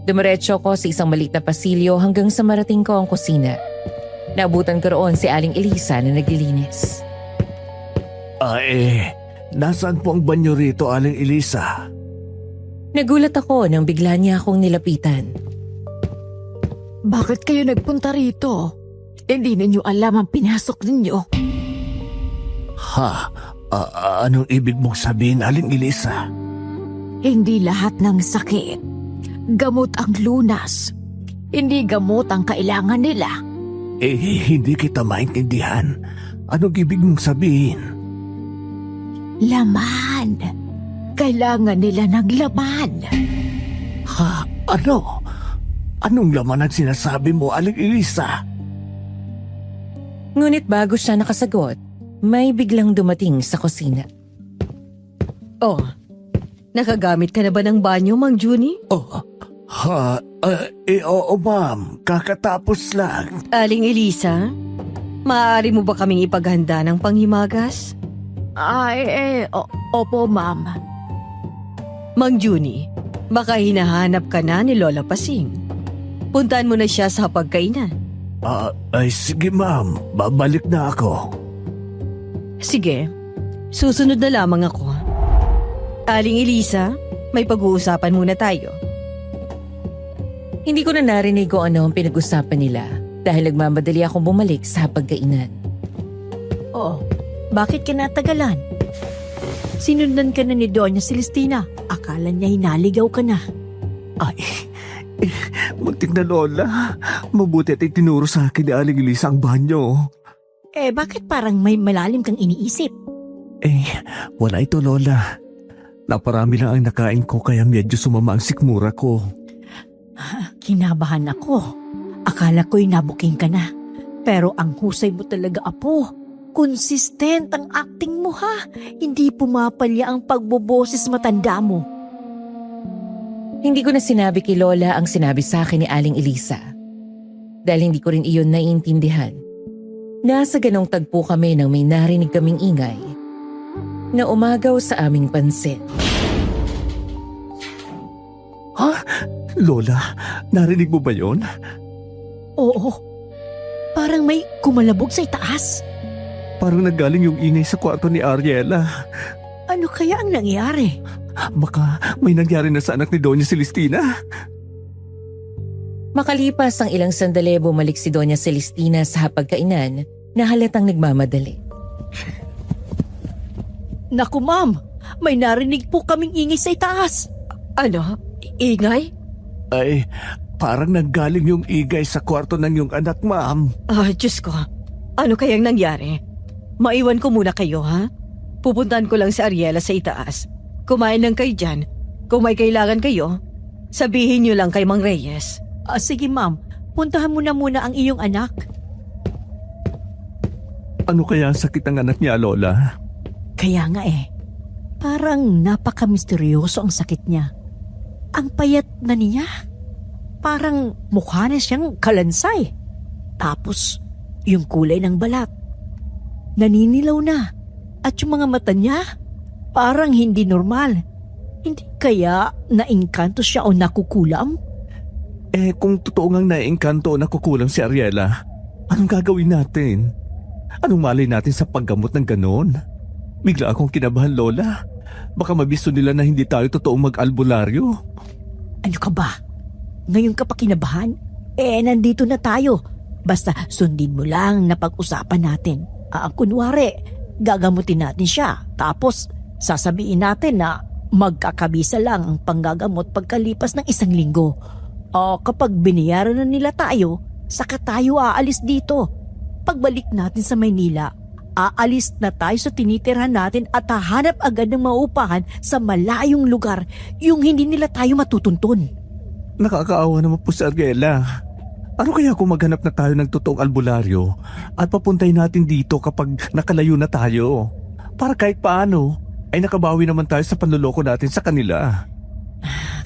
Dumiretso ko sa isang maliit na pasilyo hanggang sa marating ko ang kusina. Naabutan ko roon si Aling Elisa na naglilinis. Nasaan po ang banyo rito, Aling Elisa? Nagulat ako nang bigla niya akong nilapitan. Bakit kayo nagpunta rito? Hindi ninyo alam ang pinasok ninyo. Anong ibig mong sabihin, Aling Elisa? Hindi lahat ng sakit gamot ang lunas. Hindi gamot ang kailangan nila. Hindi kita maintindihan. Anong ibig mong sabihin? Laman. Kailangan nila ng laman. Ano? Anong laman ang sinasabi mo, Aling Elisa? Ngunit bago siya nakasagot, may biglang dumating sa kusina. Nakagamit ka na ba ng banyo, Mang Junie? Oo, ma'am. Kakatapos lang. Aling Elisa, maaari mo ba kaming ipaghanda ng panghimagas? Opo, ma'am. Mang Junie, baka hinahanap ka na ni Lola Pasing. Puntahan mo na siya sa pagkainan. Sige ma'am. Babalik na ako. Sige, susunod na lamang ako. Aling Elisa, may pag-uusapan muna tayo. Hindi ko na narinig kung ano ang pinag-usapan nila dahil nagmamadali akong bumalik sa pagkainan. Oh, bakit ka natagalan? Sinundan ka na ni Doña Celestina. Akala niya hinaligaw ka na. Ay, muntik na lola. Mabuti at itinuro sa akin ni Aling Elisa ang banyo. Bakit parang may malalim kang iniisip? Wala ito lola. Naparami lang ang nakain ko kaya medyo sumama ang sikmura ko. Kinabahan ako. Akala ko'y nabuking ka na. Pero ang husay mo talaga, Apo. Consistent ang acting mo, ha? Hindi pumapalya ang pagboboses matanda mo. Hindi ko na sinabi kay Lola ang sinabi sa akin ni Aling Elisa. Dahil hindi ko rin iyon naiintindihan. Nasa ganong tagpo kami nang may narinig kaming ingay na umagaw sa aming pansin. Ha? Lola, narinig mo ba yon? Oo. Parang may kumalabog sa itaas. Parang naggaling yung ingay sa kwarto ni Ariela. Ano kaya ang nangyari? Baka may nangyari na sa anak ni Doña Celestina. Makalipas ang ilang sandali, bumalik si Doña Celestina sa hapagkainan na halatang nagmamadali. Naku, ma'am. May narinig po kaming ingay sa itaas. Ano? Ingay? Ay, parang nanggaling yung ingay sa kwarto ng yung anak, ma'am. Diyos ko. Ano kayang nangyari? Maiwan ko muna kayo, ha? Pupuntahan ko lang si Ariela sa itaas. Kumain lang kayo dyan. Kung may kailangan kayo, sabihin niyo lang kay Mang Reyes. Sige, ma'am. Puntahan mo na muna ang iyong anak. Ano kaya ang sakit ng anak niya, Lola? Kaya nga parang napaka-misteryoso ang sakit niya. Ang payat na niya. Parang mukha na siyang kalansay. Tapos, yung kulay ng balat. Naninilaw na. At yung mga mata niya, parang hindi normal. Hindi kaya naingkanto siya o nakukulam? Kung totoo ngang naiengkanto o nakukulang si Ariela, anong gagawin natin? Anong malay natin sa paggamot ng ganon? Bigla akong kinabahan, Lola. Baka mabisto nila na hindi tayo totoong mag-albularyo. Ano ka ba? Ngayon ka pa kinabahan? Nandito na tayo. Basta sundin mo lang na pag-usapan natin. Kunwari, gagamutin natin siya. Tapos, sasabihin natin na magkakabisa lang ang panggagamot pagkalipas ng 1 linggo. Kapag binayaran na nila tayo, saka tayo aalis dito. Pagbalik natin sa Maynila, aalis na tayo sa tinitirhan natin at hahanap agad ng maupahan sa malayong lugar, yung hindi nila tayo matutuntun. Nakakaawa naman po si Ariela. Ano kaya kung maghanap na tayo ng totoong albularyo at papuntay natin dito kapag nakalayo na tayo? Para kahit paano ay nakabawi naman tayo sa panloloko natin sa kanila.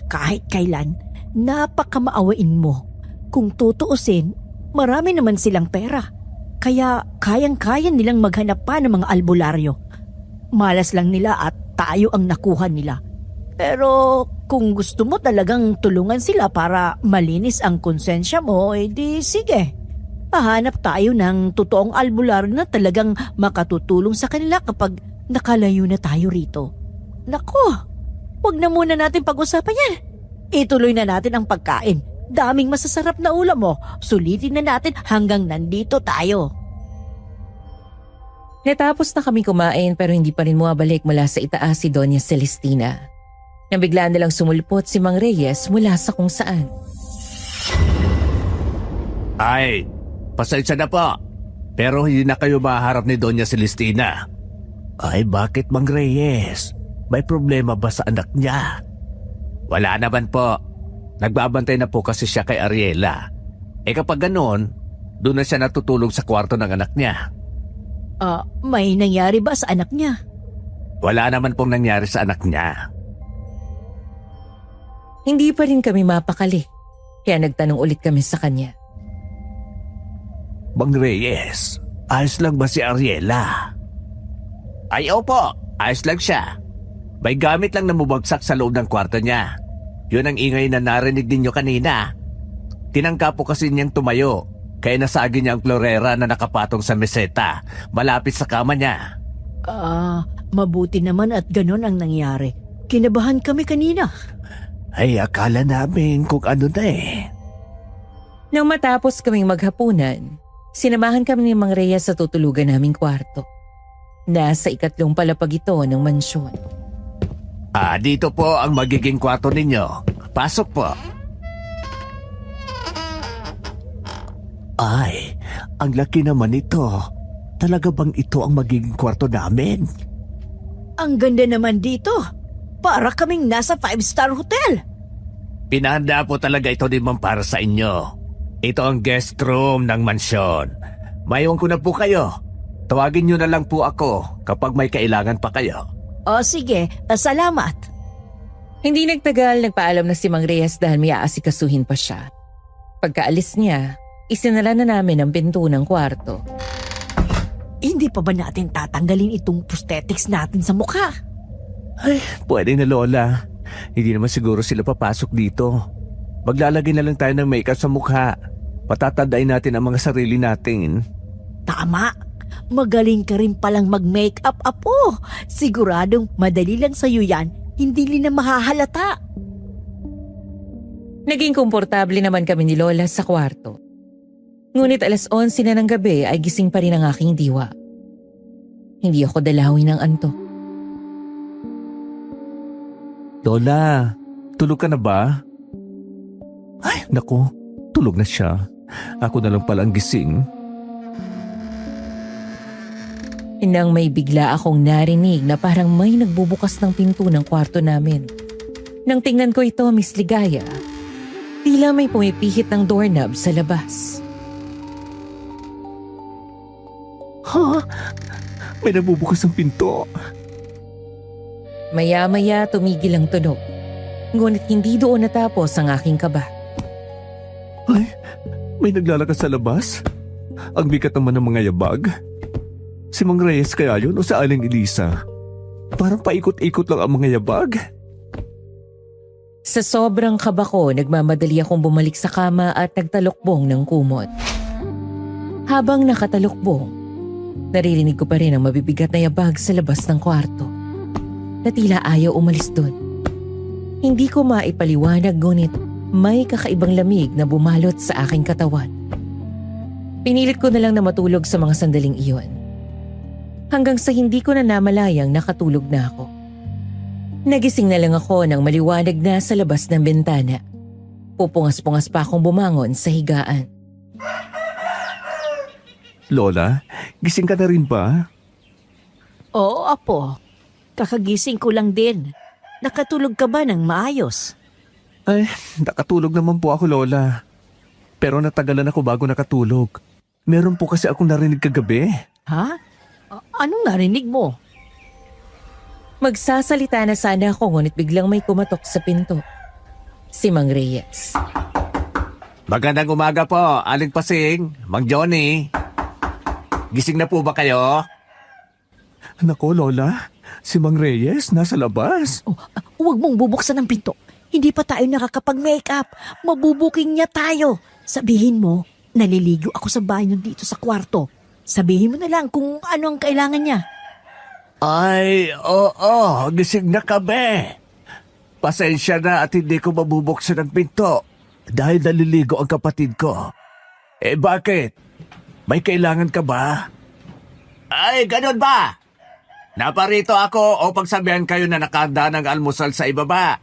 Kahit kailan, napakamaawain mo. Kung tutuusin, marami naman silang pera. Kaya kayang-kaya nilang maghanap pa ng mga albularyo. Malas lang nila at tayo ang nakuha nila. Pero kung gusto mo talagang tulungan sila para malinis ang konsensya mo, di sige. Hahanap tayo ng totoong albularyo na talagang makatutulong sa kanila kapag nakalayo na tayo rito. Nako, wag na muna natin pag-usapan yan. Ituloy na natin ang pagkain. Daming masasarap na ulam mo. Sulitin na natin hanggang nandito tayo. Natapos na kami kumain pero hindi pa rin bumabalik mula sa itaas si Doña Celestina. Nang biglaan nilang sumulpot si Mang Reyes mula sa kung saan. Ay, pasensya na po. Pero hindi na kayo maharap ni Doña Celestina. Ay, bakit Mang Reyes? May problema ba sa anak niya? Wala naman po. Nagbabantay na po kasi siya kay Ariela. Kapag ganoon, doon na siya natutulog sa kwarto ng anak niya. May nangyari ba sa anak niya? Wala naman pong nangyari sa anak niya. Hindi pa rin kami mapakali. Kaya nagtanong ulit kami sa kanya. Mang Reyes, ayos lang ba si Ariela? Ay, opo, ayos lang siya. May gamit lang na bumagsak sa loob ng kwarto niya. Yun ang ingay na narinig ninyo kanina. Tinangka po kasi niyang tumayo, kaya nasagi niya ang klorera na nakapatong sa meseta, malapit sa kama niya. Mabuti naman at ganon ang nangyari. Kinabahan kami kanina. Ay, akala namin kung ano na Nang matapos kaming maghapunan, sinamahan kami ni Mang Reyes sa tutulugan naming kwarto. Nasa 3 palapag ito ng mansyon. Dito po ang magiging kwarto ninyo. Pasok po. Ay, ang laki naman ito. Talaga bang ito ang magiging kwarto namin? Ang ganda naman dito. Para kaming nasa 5-star hotel. Pinahanda po talaga ito din ma'am para sa inyo. Ito ang guest room ng mansyon. Mayroon ko na po kayo. Tawagin nyo na lang po ako kapag may kailangan pa kayo. O sige, salamat. Hindi nagtagal, nagpaalam na si Mang Reyes dahil may aasikasuhin pa siya. Pagkaalis niya, isinara na namin ang pinto ng kwarto. Hindi pa ba natin tatanggalin itong prosthetics natin sa mukha? Ay, pwede na Lola. Hindi naman siguro sila papasok dito. Maglalagay na lang tayo ng makeup sa mukha. Patatandaan natin ang mga sarili natin. Tama. Magaling ka rin palang mag-makeup, Apo. Siguradong madali lang sa'yo yan. Hindi nila mahahalata. Naging komportable naman kami ni Lola sa kwarto. Ngunit 11:00 na ng gabi ay gising pa rin ang aking diwa. Hindi ako dalawin ng antok. Lola, tulog ka na ba? Ay, naku, tulog na siya. Ako na lang pala ang gising. Nang may bigla akong narinig na parang may nagbubukas ng pinto ng kwarto namin. Nang tingnan ko ito, Miss Ligaya, tila may pumipihit ng doorknob sa labas. Ha? May nabubukas ang pinto. Maya-maya tumigil ang tunog. Ngunit hindi doon natapos ang aking kaba. Ay, may naglalakas sa labas? Ang bigat naman ng mga yabag. Si Mang Reyes kaya yun o sa Aling Elisa? Parang paikot-ikot lang ang mga yabag. Sa sobrang kaba ko, nagmamadali akong bumalik sa kama at nagtalokbong ng kumot. Habang nakatalokbong, naririnig ko pa rin ang mabibigat na yabag sa labas ng kwarto. Na tila ayaw umalis dun. Hindi ko maipaliwanag ngunit may kakaibang lamig na bumalot sa aking katawan. Pinilit ko na lang na matulog sa mga sandaling iyon. Hanggang sa hindi ko na namalayang nakatulog na ako. Nagising na lang ako nang maliwanag na sa labas ng bintana. Pupungas-pungas pa akong bumangon sa higaan. Lola, gising ka na rin ba? Oo, Apo. Kakagising ko lang din. Nakatulog ka ba ng maayos? Ay, nakatulog naman po ako, Lola. Pero natagalan ako bago nakatulog. Meron po kasi akong narinig kagabi. Ha? Anong narinig mo? Magsasalita na sana ako ngunit biglang may kumatok sa pinto. Si Mang Reyes. Magandang umaga po, Aling Pasing, Mang Johnny. Gising na po ba kayo? Nako, Lola. Si Mang Reyes nasa labas. Oh, huwag mong bubuksan ang pinto. Hindi pa tayo nakakapag-makeup. Mabubuking niya tayo. Sabihin mo, naliligo ako sa banyo dito sa kwarto. Sabihin mo na lang kung ano ang kailangan niya. Ay, oo, gising na kami. Pasensya na at hindi ko mabubuksan ang pinto dahil naliligo ang kapatid ko. Eh bakit? May kailangan ka ba? Ay, ganun ba? Naparito ako o pagsabihan kayo na nakahanda ng almusal sa ibaba.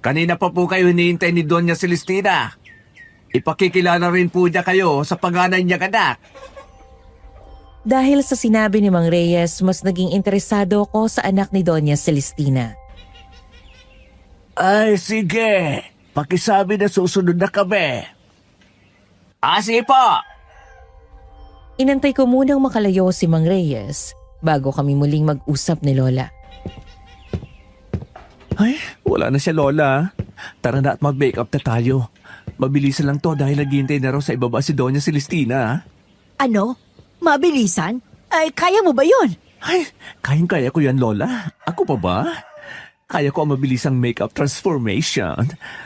Kanina pa po kayo hinihintay ni Doña Celestina. Ipakikilala rin po niya kayo sa panganay niya anak. Dahil sa sinabi ni Mang Reyes, mas naging interesado ako sa anak ni Doña Celestina. Ay, sige. Pakisabi na susunod na kami. Sige po. Inantay ko munang makalayo si Mang Reyes bago kami muling mag-usap ni Lola. Ay, wala na siya, Lola. Tara na at mag-makeup na tayo. Mabilisan lang to dahil naghihintay na raw sa ibaba si Doña Celestina. Ano? Mabilisan? Ay, kaya mo ba yun? Ay, kayang-kaya ko yan, Lola. Ako pa ba? Kaya ko ang mabilisang makeup transformation.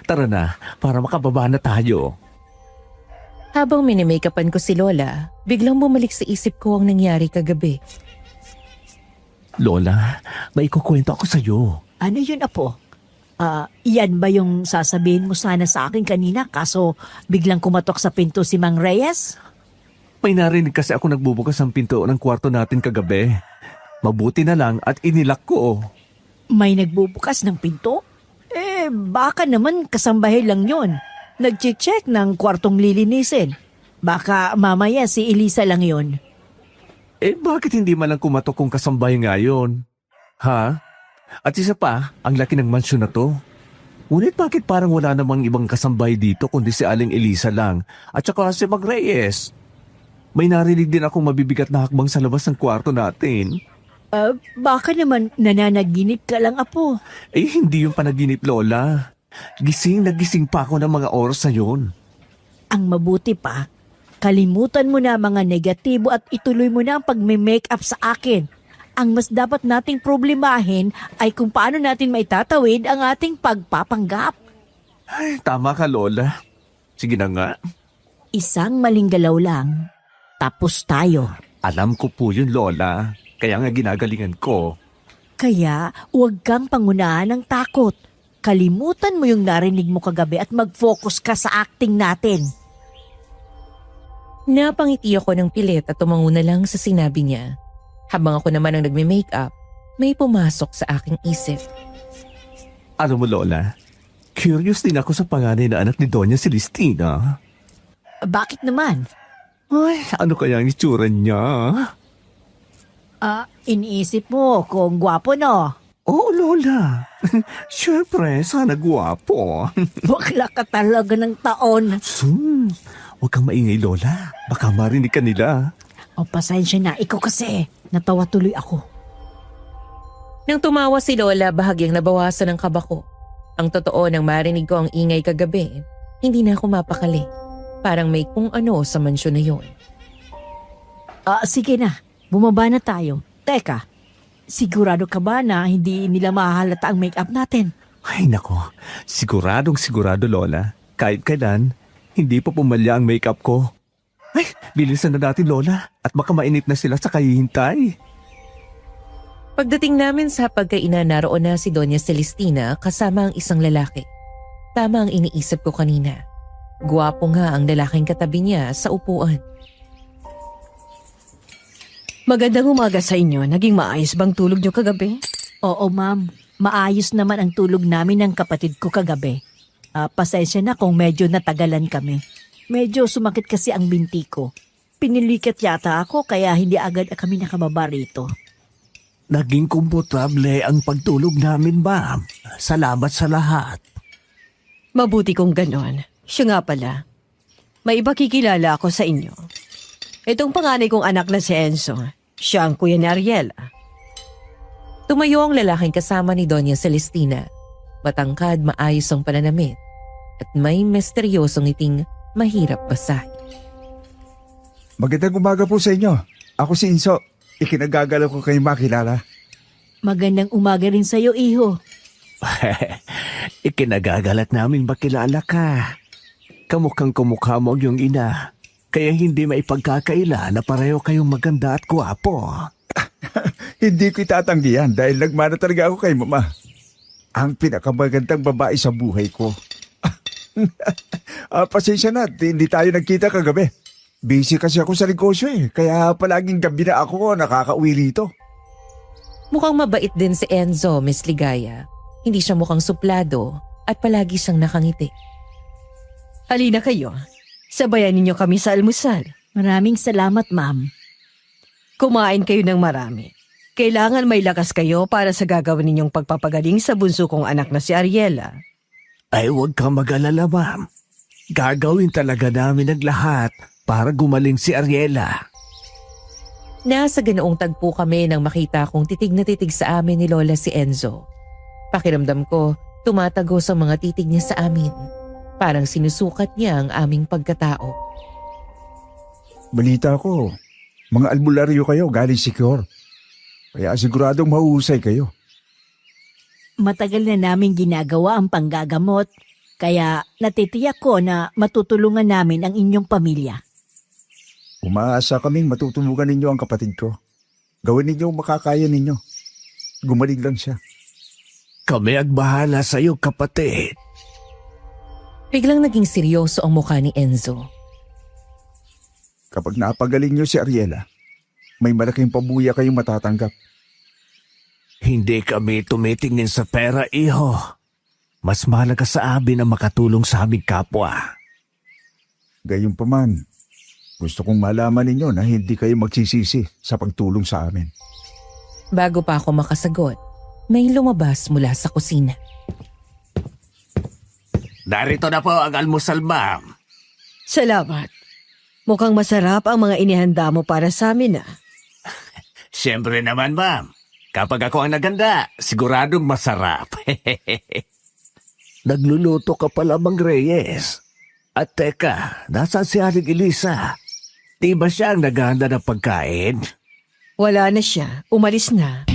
Tara na, para makababa na tayo. Habang minimakeupan ko si Lola, biglang bumalik sa isip ko ang nangyari kagabi. Lola, may ikukwento ako sa'yo. Ano yun, Apo? Yan ba yung sasabihin mo sana sa akin kanina kaso biglang kumatok sa pinto si Mang Reyes? May narinig kasi ako nagbubukas ng pinto ng kwarto natin kagabi. Mabuti na lang at inilak ko. May nagbubukas ng pinto? Baka naman kasambahay lang yon. Nag-check ng kwartong lilinisin. Baka mamaya si Elisa lang yon. Bakit hindi man lang kumatok kung kasambay nga yun? Ha? At isa pa, ang laki ng mansyon na to. Ngunit bakit parang wala namang ibang kasambay dito kundi si Aling Elisa lang at saka si Mang Reyes? May narinig din akong mabibigat na hakbang sa labas ng kwarto natin. Baka naman nananaginip ka lang, Apo. Hindi yung panaginip, Lola. Gising na gising pa ako ng mga oras na yun. Ang mabuti pa, kalimutan mo na mga negatibo at ituloy mo na ang pagme-makeup sa akin. Ang mas dapat nating problemahin ay kung paano natin maitatawid ang ating pagpapanggap. Tama ka, Lola. Sige na nga. Isang maling galaw lang, tapos tayo. Alam ko po yun, Lola. Kaya nga ginagalingan ko. Kaya huwag kang pangunahan ng takot. Kalimutan mo yung narinig mo kagabi at mag-focus ka sa acting natin. Napangiti ako ng pilit at tumango na lang sa sinabi niya. Habang ako naman ang nagme-makeup, may pumasok sa aking isip. Ano mo, Lola? Curious din ako sa panganay na anak ni Doña Celestina. Bakit naman? Ay, ano kaya ang itsura niya? Iniisip mo kung gwapo, no? Oh, Lola. Siyempre, sana guwapo. Bakla ka talaga ng taon. Huwag kang maingay, Lola. Baka marinig ka nila. Pasensya na. Ikaw kasi. Natawa tuloy ako. Nang tumawa si Lola, bahagyang nabawasan ang kaba ko. Ang totoo nang marinig ko ang ingay kagabi, hindi na ako mapakali. Parang may kung ano sa mansyon na yun. Sige na. Bumaba na tayo. Teka, sigurado ka ba na hindi nila mahalata ang makeup natin? Ay, nako. Siguradong sigurado, Lola. Kahit kailan, hindi pa pumalya ang makeup ko. Ay, bilisan na natin, Lola. At baka mainip na sila sa kahihintay. Pagdating namin sa pagkainan, naroon na si Doña Celestina kasama ang isang lalaki. Tama ang iniisip ko kanina. Guwapo nga ang lalaking katabi niya sa upuan. Magandang umaga sa inyo. Naging maayos bang tulog niyo kagabi? Oo, ma'am. Maayos naman ang tulog namin ng kapatid ko kagabi. Pasensya na kung medyo natagalan kami. Medyo sumakit kasi ang binti ko. Pinilikat yata ako kaya hindi agad kami nakababa rito. Naging komportable ang pagtulog namin, ma'am. Salamat sa lahat. Mabuti kung ganon. Siya nga pala. May iba kikilala ako sa inyo. Itong panganay kong anak na si Enzo. Siya ang kuya ni Ariela. Tumayo ang lalaking kasama ni Doña Celestina. Matangkad, maayos ang pananamit. At may misteryosong ngiting mahirap basahin. Magandang umaga po sa inyo. Ako si Inso. Ikinagagalaw ko kayo makilala. Magandang umaga rin sa'yo, iho. Ikinagagalat namin makilala ka. Kamukhang kumukha mo ang iyong ina. Kaya hindi maipagkakaila na pareho kayong maganda at gwapo. Hindi ko itatanggihan dahil nagmana talaga ako kay mama. Ang pinakamagandang babae sa buhay ko. Pasensya na, hindi tayo nagkita kagabi. Busy kasi ako sa negosyo kaya palaging gabi na ako nakakauwi rito. Mukhang mabait din si Enzo, Miss Ligaya. Hindi siya mukhang suplado at palagi siyang nakangiti. Halina kayo. Sabayan ninyo kami sa almusal. Maraming salamat, ma'am. Kumain kayo ng marami. Kailangan may lakas kayo para sa gagawin ninyong pagpapagaling sa bunso kong anak na si Ariela. Ay, huwag kang mag-alala, ma'am. Gagawin talaga namin ang lahat para gumaling si Ariela. Nasa ganoong tagpo kami nang makita kong titig na titig sa amin ni Lola si Enzo. Pakiramdam ko, tumatagos ang mga titig niya sa amin. Parang sinusukat niya ang aming pagkatao. Balita ko, mga albularyo kayo galing Secure. Kaya siguradong mahuhusay kayo. Matagal na namin ginagawa ang panggagamot, kaya natitiyak ko na matutulungan namin ang inyong pamilya. Umaasa kaming matutulungan ninyo ang kapatid ko. Gawin ninyo ang makakaya ninyo. Gumaling lang siya. Kami ang bahala sa iyo, kapatid. Biglang naging seryoso ang mukha ni Enzo. Kapag napagaling niyo si Ariela, may malaking pabuya kayong matatanggap. Hindi kami tumitingin sa pera, iho. Mas mahalaga sa amin ang makatulong sa aming kapwa. Gayunpaman, gusto kong malaman ninyo na hindi kayo magsisisi sa pagtulong sa amin. Bago pa ako makasagot, may lumabas mula sa kusina. Narito na po ang almusal, ma'am. Salamat. Mukhang masarap ang mga inihanda mo para sa amin Siyempre naman, ma'am. Kapag ako ang naganda, siguradong masarap. Nagluluto ka pala, Mang Reyes. At teka, nasaan si Aling Elisa? Di ba siya ang naghahanda ng pagkain? Wala na siya. Umalis na.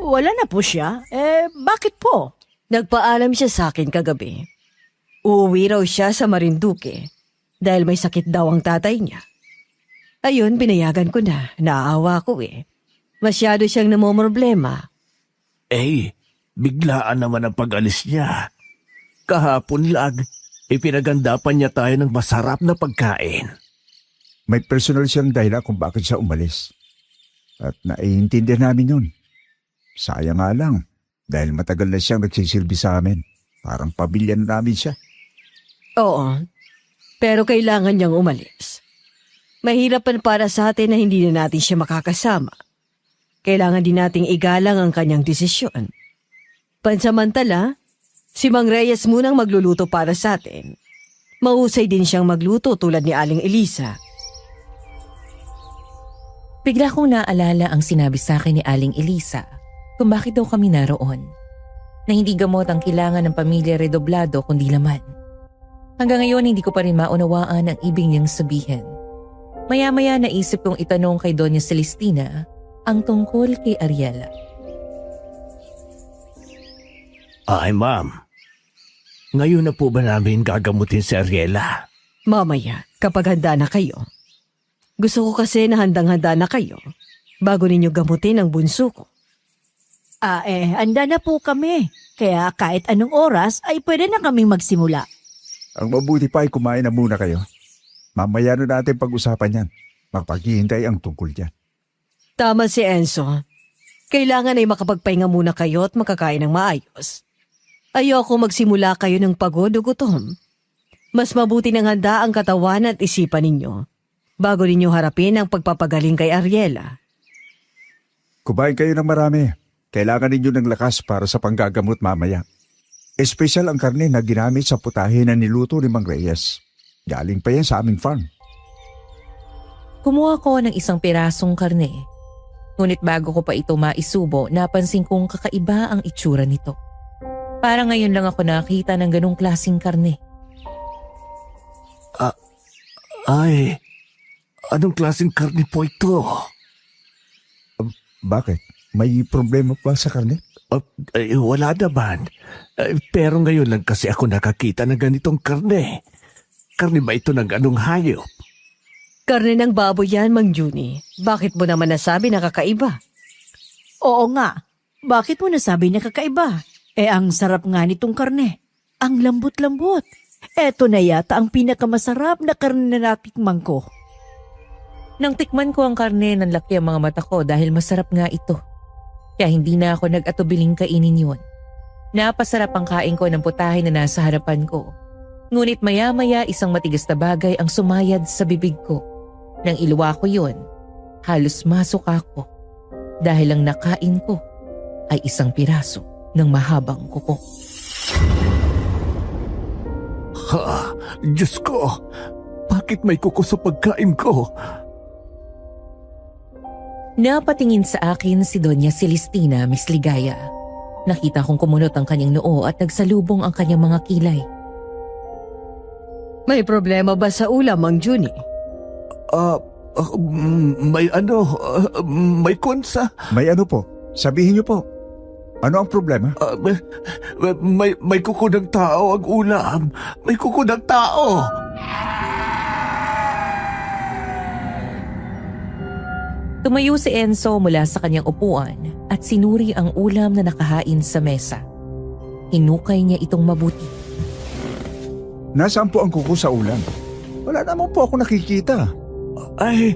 Wala na po siya. Bakit po? Nagpaalam siya sa akin kagabi. Uuwi raw siya sa Marinduque dahil may sakit daw ang tatay niya. Ayun, pinayagan ko na. Naaawa ko Masyado siyang namomroblema. Biglaan naman ang pag-alis niya. Kahapon lang, ipinagandapan niya tayo ng masarap na pagkain. May personal siyang dahilan kung bakit siya umalis. At naiintindihan namin yun. Sayang nga lang, dahil matagal na siyang nagsisilbi sa amin. Parang pamilya na namin siya. Oo, pero kailangan niyang umalis. Mahirap para sa atin na hindi na natin siya makakasama. Kailangan din nating igalang ang kanyang desisyon. Pansamantala, si Mang Reyes munang magluluto para sa atin. Mahusay din siyang magluto tulad ni Aling Elisa. Bigla kong naalala ang sinabi sa akin ni Aling Elisa kung bakit daw kami naroon. Na hindi gamot ang kailangan ng pamilya Redoblado kundi laman. Hanggang ngayon hindi ko pa rin maunawaan ang ibig niyang sabihin. Maya-maya naisip kong itanong kay Doña Celestina ang tungkol kay Ariela. Ay, ma'am. Ngayon na po ba namin gagamutin si Ariela? Mamaya, kapag handa na kayo. Gusto ko kasi na handang-handa na kayo bago ninyo gamutin ang bunso ko. Handa na po kami. Kaya kahit anong oras ay pwede na kaming magsimula. Ang mabuti pa ay kumain na muna kayo. Mamaya na natin pag-usapan yan. Mapaghihintay ang tungkol dyan. Tama si Enzo. Kailangan ay makapagpahinga muna kayo at makakain ng maayos. Ayoko magsimula kayo ng pagod o gutom. Mas mabuti nang handa ang katawan at isipan ninyo bago ninyo harapin ang pagpapagaling kay Ariela. Kumain kayo ng marami. Kailangan ninyo ng lakas para sa panggagamot mamaya. Espesyal ang karne na ginamit sa putahe na niluto ni Mang Reyes. Galing pa yan sa aming farm. Kumuha ko ng isang pirasong karne. Ngunit bago ko pa ito maisubo, napansin kong kakaiba ang itsura nito. Parang ngayon lang ako nakita ng ganong klaseng karne. Anong klaseng karne po ito? Bakit? May problema pa sa karne? Wala naman. Pero ngayon lang kasi ako nakakita ng ganitong karne. Karne ba ito ng anong hayop? Karne ng baboy yan, Mang Juni. Bakit mo naman nasabi na kakaiba? Oo nga. Bakit mo nasabi na kakaiba? Ang sarap nga nitong karne. Ang lambot-lambot. Eto na yata ang pinakamasarap na karne na natikman ko. Nang tikman ko ang karne, nanlaki ang mga mata ko dahil masarap nga ito. Kaya hindi na ako nag-atubiling kainin yun. Napasarap ang kain ko ng putahe na nasa harapan ko. Ngunit maya-maya isang matigas na bagay ang sumayad sa bibig ko. Nang iluwa ko yun, halos masok ako dahil ang nakain ko ay isang piraso ng mahabang kuko. Diyos ko! Bakit may kuko sa pagkain ko? Napatingin sa akin si Doña Celestina, Miss Ligaya. Nakita kong kumunot ang kanyang noo at nagsalubong ang kanyang mga kilay. May problema ba sa ulam, Mang Juni? May konsa. May ano po? Sabihin niyo po. Ano ang problema? May kuko ng tao ang ulam. May kuko ng tao. Tumayo si Enzo mula sa kanyang upuan at sinuri ang ulam na nakahain sa mesa. Hinukay niya itong mabuti. Nasaan po ang kuko sa ulam? Wala naman po ako nakikita. Ay,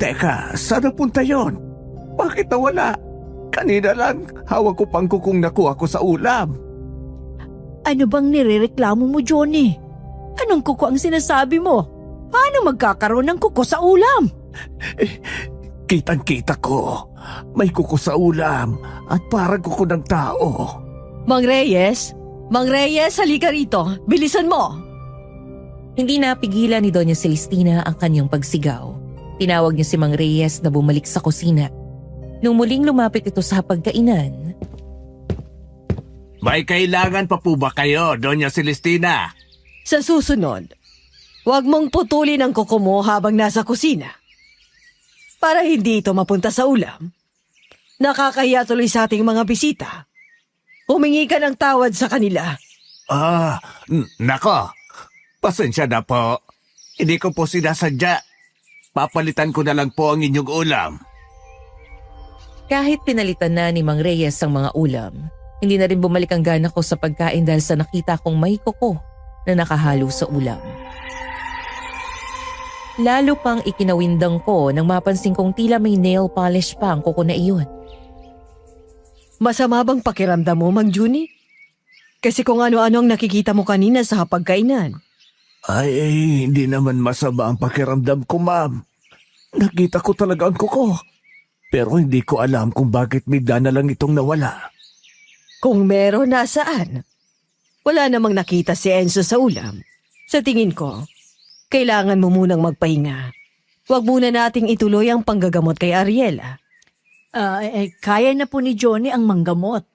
teka, saan napunta yon? Bakit nawala? Kanina lang, hawak ko pang kukong nakuha ko sa ulam. Ano bang nirereklamo mo, Johnny? Anong kuko ang sinasabi mo? Paano magkakaroon ng kuko sa ulam? Kitang-kita ko, may kuko sa ulam at parang kuko ng tao. Mang Reyes, halika rito. Bilisan mo. Hindi napigilan ni Doña Celestina ang kanyang pagsigaw. Tinawag niya si Mang Reyes na bumalik sa kusina. Nung muling lumapit ito sa hapagkainan, May kailangan pa po ba kayo, Doña Celestina? Sa susunod, huwag mong putulin ang kuko mo habang nasa kusina. Para hindi ito mapunta sa ulam. Nakakahiya tuloy sa ating mga bisita. Humingi ka ng tawad sa kanila. Nako. Pasensya na po. Hindi ko po sinasadya. Papalitan ko na lang po ang inyong ulam. kahit pinalitan na ni Mang Reyes ang mga ulam, hindi na rin bumalik ang gana ko sa pagkain dahil sa nakita kong may kuko na nakahalo sa ulam. Lalo pang ikinawindang ko nang mapansin kong tila may nail polish pa ang kuko na iyon. Masama bang pakiramdam mo, Mang Juni? Kasi kung ano-ano ang nakikita mo kanina sa hapagkainan. Ay, hindi naman masama ang pakiramdam ko, ma'am. Nakita ko talaga ang kuko. Pero hindi ko alam kung bakit bigla na lang itong nawala. Kung meron, nasaan? Wala namang nakita si Enzo sa ulam. Sa tingin ko, kailangan mo munang magpahinga. Huwag muna nating ituloy ang panggagamot kay Ariela. Kaya na po ni Johnny ang manggamot.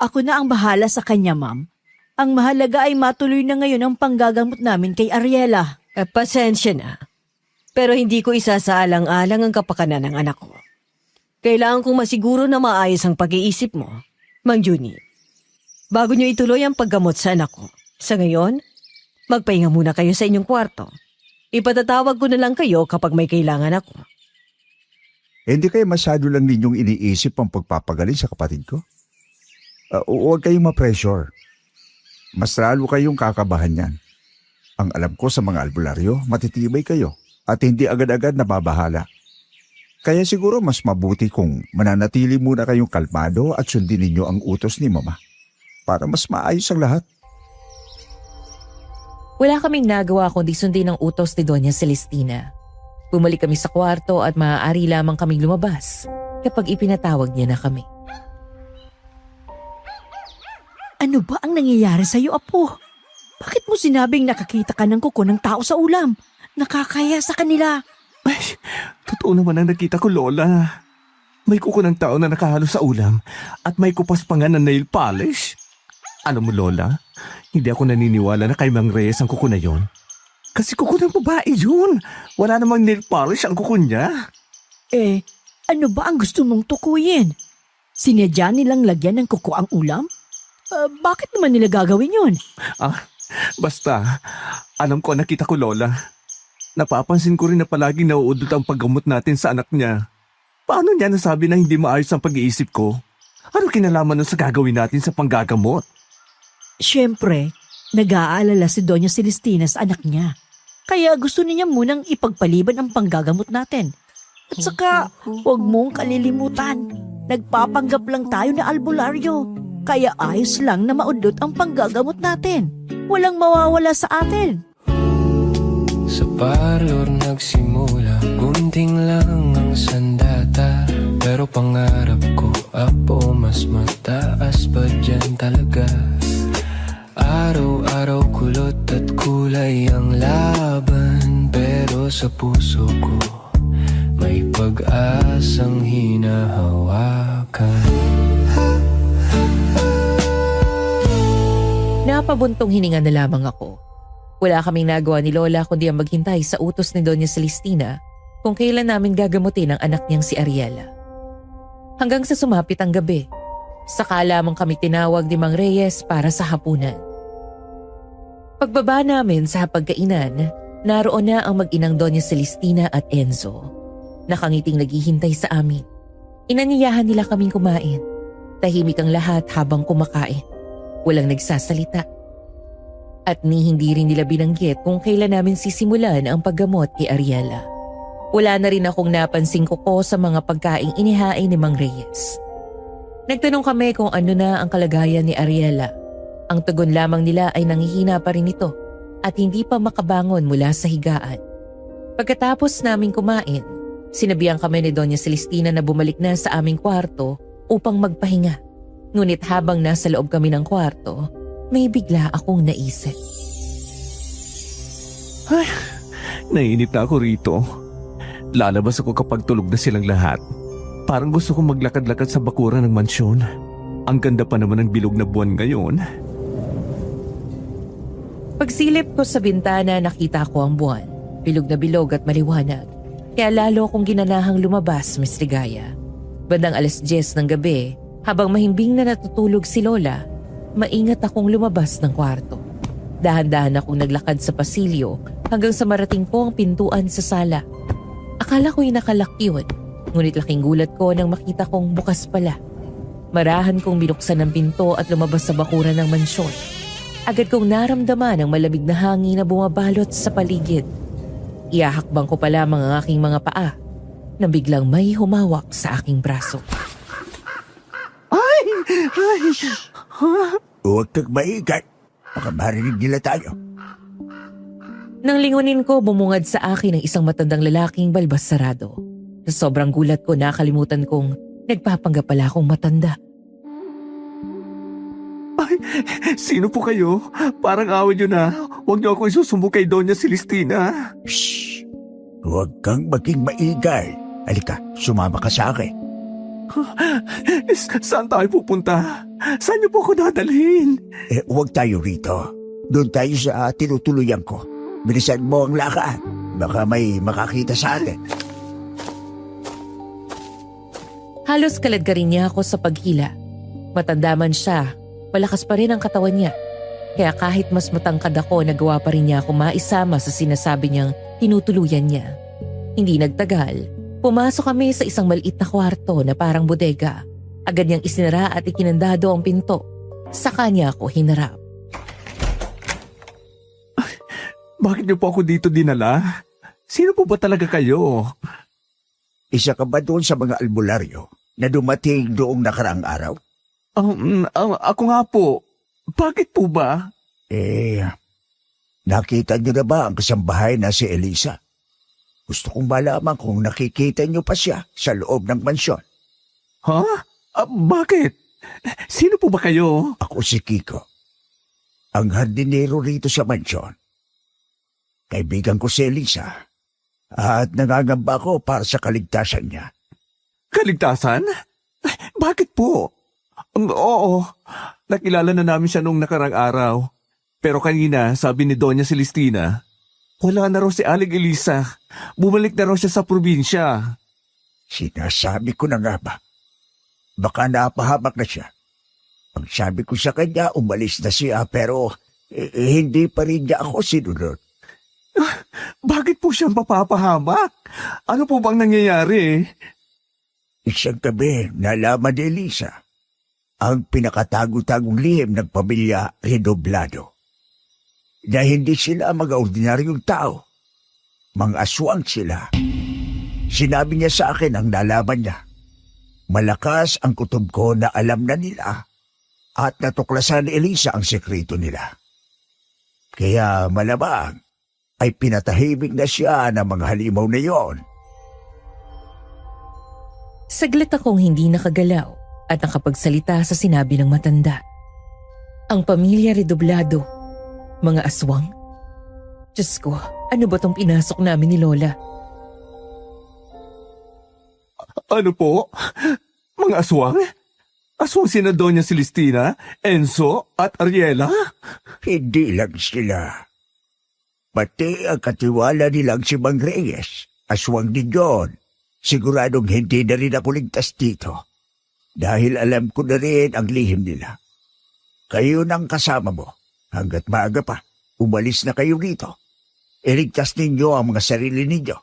Ako na ang bahala sa kanya, ma'am. Ang mahalaga ay matuloy na ngayon ang panggagamot namin kay Ariela. Pasensya na. Pero hindi ko isasaalang-alang ang kapakanan ng anak ko. Kailangan kong masiguro na maayos ang pag-iisip mo, Mang Juni. Bago niyo ituloy ang paggamot sa anak ko. Sa ngayon, magpahinga muna kayo sa inyong kwarto. Ipatatawag ko na lang kayo kapag may kailangan ako. Hindi kayo masyado lang ninyong iniisip ang pagpapagaling sa kapatid ko? Huwag kayong ma-pressure. Mas lalo kayong kakabahan yan. Ang alam ko sa mga albularyo, matitibay kayo at hindi agad-agad nababahala. Kaya siguro mas mabuti kung mananatili muna kayong kalmado at sundin ninyo ang utos ni Mama para mas maayos ang lahat. Wala kaming nagawa kundi sundin ang utos ni Doña Celestina. Bumalik kami sa kwarto at maaari lamang kaming lumabas kapag ipinatawag niya na kami. Ano ba ang nangyayari sa'yo, Apo? Bakit mo sinabing nakakita ka ng kuko ng tao sa ulam? Nakakaya sa kanila. Ay, totoo naman ang nakita ko, Lola. May kuko ng tao na nakahalo sa ulam at may kupas pa nga na nail polish. Alam mo, Lola, hindi ako naniniwala na kay Mang Reyes ang kuko na yon. Kasi kuko ng babae yun. Wala namang nail polish ang kuko niya. Ano ba ang gusto mong tukuyin? Sinadya nilang lagyan ng kuko ang ulam? Bakit naman nila gagawin yun? Basta, alam ko nakita ko, Lola. Napapansin ko rin na palaging nauudot ang paggamot natin sa anak niya. Paano niya nasabi na hindi maayos ang pag-iisip ko? Ano kinalaman nun sa gagawin natin sa panggagamot? Siyempre, nag-aalala si Doña Celestina sa anak niya. Kaya gusto niya munang ipagpaliban ang panggagamot natin. At saka, huwag mong kalilimutan. Nagpapanggap lang tayo na albularyo. Kaya ayos lang na maudot ang panggagamot natin. Walang mawawala sa atin. Sa parlor nagsimula, gunting lang ang sandata. Pero pangarap ko, apo, mas mataas pa dyan talaga. Araw-araw kulot at kulay ang laban. Pero sa puso ko, may pag-asang hinahawakan. Napabuntong hininga na lamang ako. Wala kaming nagawa ni Lola kundi ang maghintay sa utos ni Doña Celestina kung kailan namin gagamutin ang anak niyang si Ariela. Hanggang sa sumapit ang gabi, saka lamang kami tinawag ni Mang Reyes para sa hapunan. Pagbaba namin sa hapagkainan, naroon na ang mag-inang Doña Celestina at Enzo. Nakangiting naghihintay sa amin. Inanyayahan nila kaming kumain. Tahimik ang lahat habang kumakain. Walang nagsasalita. At hindi rin nila binanggit kung kailan namin sisimulan ang paggamot kay Ariela. Wala na rin akong napansing kuko sa mga pagkaing inihain ni Mang Reyes. Nagtanong kami kung ano na ang kalagayan ni Ariela. Ang tugon lamang nila ay nangihina pa rin ito at hindi pa makabangon mula sa higaan. Pagkatapos naming kumain, sinabihan kami ni Doña Celestina na bumalik na sa aming kwarto upang magpahinga. Ngunit habang nasa loob kami ng kwarto, may bigla akong naisip. Ay, nainip na ako rito. Lalabas ako kapag tulog na silang lahat. Parang gusto kong maglakad-lakad sa bakuran ng mansyon. Ang ganda pa naman ng bilog na buwan ngayon. Pagsilip ko sa bintana, nakita ko ang buwan. Bilog na bilog at maliwanag. Kaya lalo akong ginanahang lumabas, Miss Ligaya. Bandang 10:00 ng gabi, habang mahimbing na natutulog si Lola, maingat akong lumabas ng kwarto. Dahan-dahan akong naglakad sa pasilyo hanggang sa marating ko ang pintuan sa sala. Akala ko'y nakalak yun, ngunit laking gulat ko nang makita kong bukas pala. Marahan kong binuksan ang pinto at lumabas sa bakuran ng mansyon. Agad kong naramdaman ang malamig na hangin na bumabalot sa paligid. Iahakbang ko pa lamang ang aking mga paa nang biglang may humawak sa aking braso. Ay! Huwag kang maingay. Baka marinig nila tayo. Nang lingunin ko, bumungad sa akin ang isang matandang lalaking balbas sarado. Sa sobrang gulat ko, nakalimutan kong nagpapanggap pala akong matanda. Ay, sino po kayo? Parang awin nyo na. Huwag nyo ako isusumbo kay Doña Celestina. Shh! Huwag kang maging maingay. Halika, sumama ka sa akin. Saan tayo pupunta? Saan niyo po ako dadalhin? Huwag tayo rito. Doon tayo sa tinutuluyan ko. Bilisan mo ang lakad. Baka may makakita sa atin. Halos kalad ka rin niya ako sa paghila. Matanda man siya, malakas pa rin ang katawan niya. Kaya kahit mas matangkad ako, nagawa pa rin niya ako maisama sa sinasabi niyang tinutuluyan niya. Hindi nagtagal, pumasok kami sa isang maliit na kwarto na parang bodega. Agad niyang isinara at ikinandado ang pinto. Saka niya ako hinarap. Bakit niyo po ako dito dinala? Sino po ba talaga kayo? Isa ka ba doon sa mga albularyo na dumating doong nakaraang araw? Ako nga po. Bakit po ba? Nakita niyo na ba ang kasambahay na si Elisa? Gusto kong malaman kung nakikita niyo pa siya sa loob ng mansyon. Ha? Bakit? Sino po ba kayo? Ako si Kiko. Ang hardinero rito sa mansyon. Kaibigan ko si Elisa at nangangamba ko para sa kaligtasan niya. Kaligtasan? Bakit po? Oo, nakilala na namin siya nung nakarang araw. Pero kanina, sabi ni Doña Celestina, wala na raw si Aling Elisa. Bumalik na raw siya sa probinsya. Sinasabi ko na nga ba? Baka napahamak na siya. Ang sabi ko sa kanya, umalis na siya pero hindi pa rin niya ako sinunod. Bakit po siyang papapahamak? Ano po bang nangyayari? Isang gabi, nalaman ni Elisa ang pinakatago-tagong lihim ng pamilya Redoblado. Na hindi sila mga ordinaryong tao. Mga aswang sila. Sinabi niya sa akin ang nalaman niya. Malakas ang kutob ko na alam na nila at natuklasan ni Elisa ang sekreto nila. Kaya malamang ay pinatahimik na siya ng mga halimaw na yon. Saglit akong hindi nakagalaw at nakapagsalita sa sinabi ng matanda. Ang pamilya Redoblado, mga aswang? Diyos ko, ano ba tong pinasok namin ni Lola? Ano po? Mga aswang? Aswang sina Doña Celestina, Enzo at Ariela? Hindi lang sila. Pati ang katiwala nilang si Mang Reyes, aswang din yun. Siguradong hindi na rin ako ligtas dito. Dahil alam ko na rin ang lihim nila. Kayo nang kasama mo. Hanggat maaga pa, umalis na kayo rito. Iligtas ninyo ang mga sarili ninyo.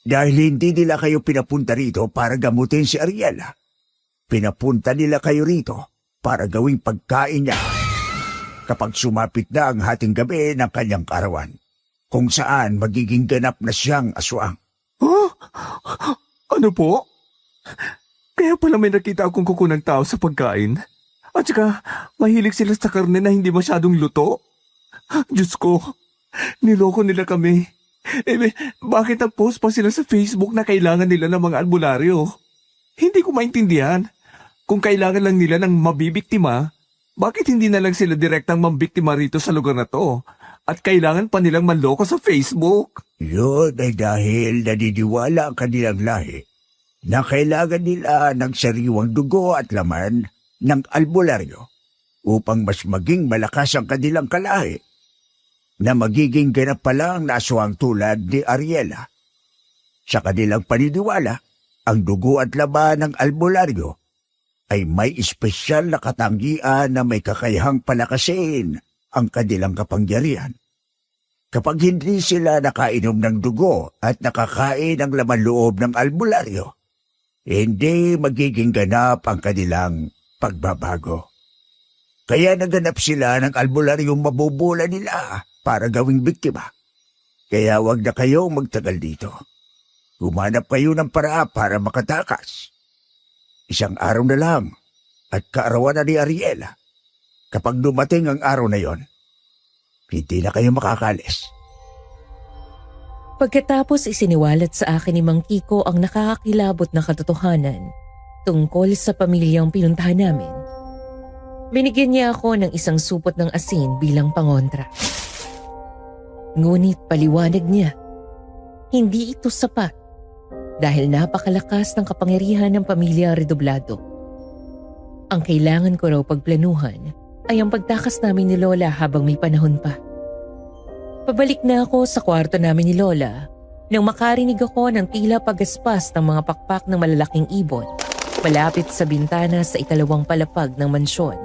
Dahil hindi nila kayo pinapunta rito para gamutin si Ariela. Pinapunta nila kayo rito para gawing pagkain niya kapag sumapit na ang hating gabi ng kanyang karawan, kung saan magiging ganap na siyang aswang. Huh? Ano po? Kaya pala may nakita akong kuko ng tao sa pagkain. At saka, mahilig sila sa karne na hindi masyadong luto. Diyos ko, niloko nila kami. Bakit nag-post pa sila sa Facebook na kailangan nila ng mga albularyo? Hindi ko maintindihan. Kung kailangan lang nila ng mabibiktima, bakit hindi na lang sila direktang mambiktima rito sa lugar na to? At kailangan pa nilang manloko sa Facebook? Yun ay dahil naniniwala ang kanilang lahi na kailangan nila ng sariwang dugo at laman ng albularyo upang mas maging malakas ang kanilang kalahi na magiging ganap pa lang na aswang tulad ni Ariela. Sa kanilang paniniwala, ang dugo at laman ng albularyo ay may espesyal na katangian na may kakayahang palakasin ang kanilang kapangyarihan. Kapag hindi sila nakainom ng dugo at nakakain ng laman loob ng albularyo, hindi magiging ganap ang kanilang pagbabago. Kaya naganap sila ng albularyong mabubula nila para gawing biktima. Kaya wag na kayong magtagal dito. Humanap kayo ng paraan para makatakas. Isang araw na lang at kaarawan na ni Ariela. Kapag dumating ang araw na yon, hindi na kayo makakalis. Pagkatapos isiniwalat sa akin ni Mang Kiko ang nakakakilabot na katotohanan tungkol sa pamilyang pinuntahan namin. Binigyan niya ako ng isang supot ng asin bilang pangontra. Ngunit paliwanag niya, hindi ito sapat dahil napakalakas ng kapangyarihan ng pamilya Redoblado. Ang kailangan ko raw pagplanuhan ay ang pagtakas namin ni Lola habang may panahon pa. Pabalik na ako sa kwarto namin ni Lola nang makarinig ako ng tila pagaspas ng mga pakpak ng malalaking ibon malapit sa bintana sa ikalawang palapag ng mansyon.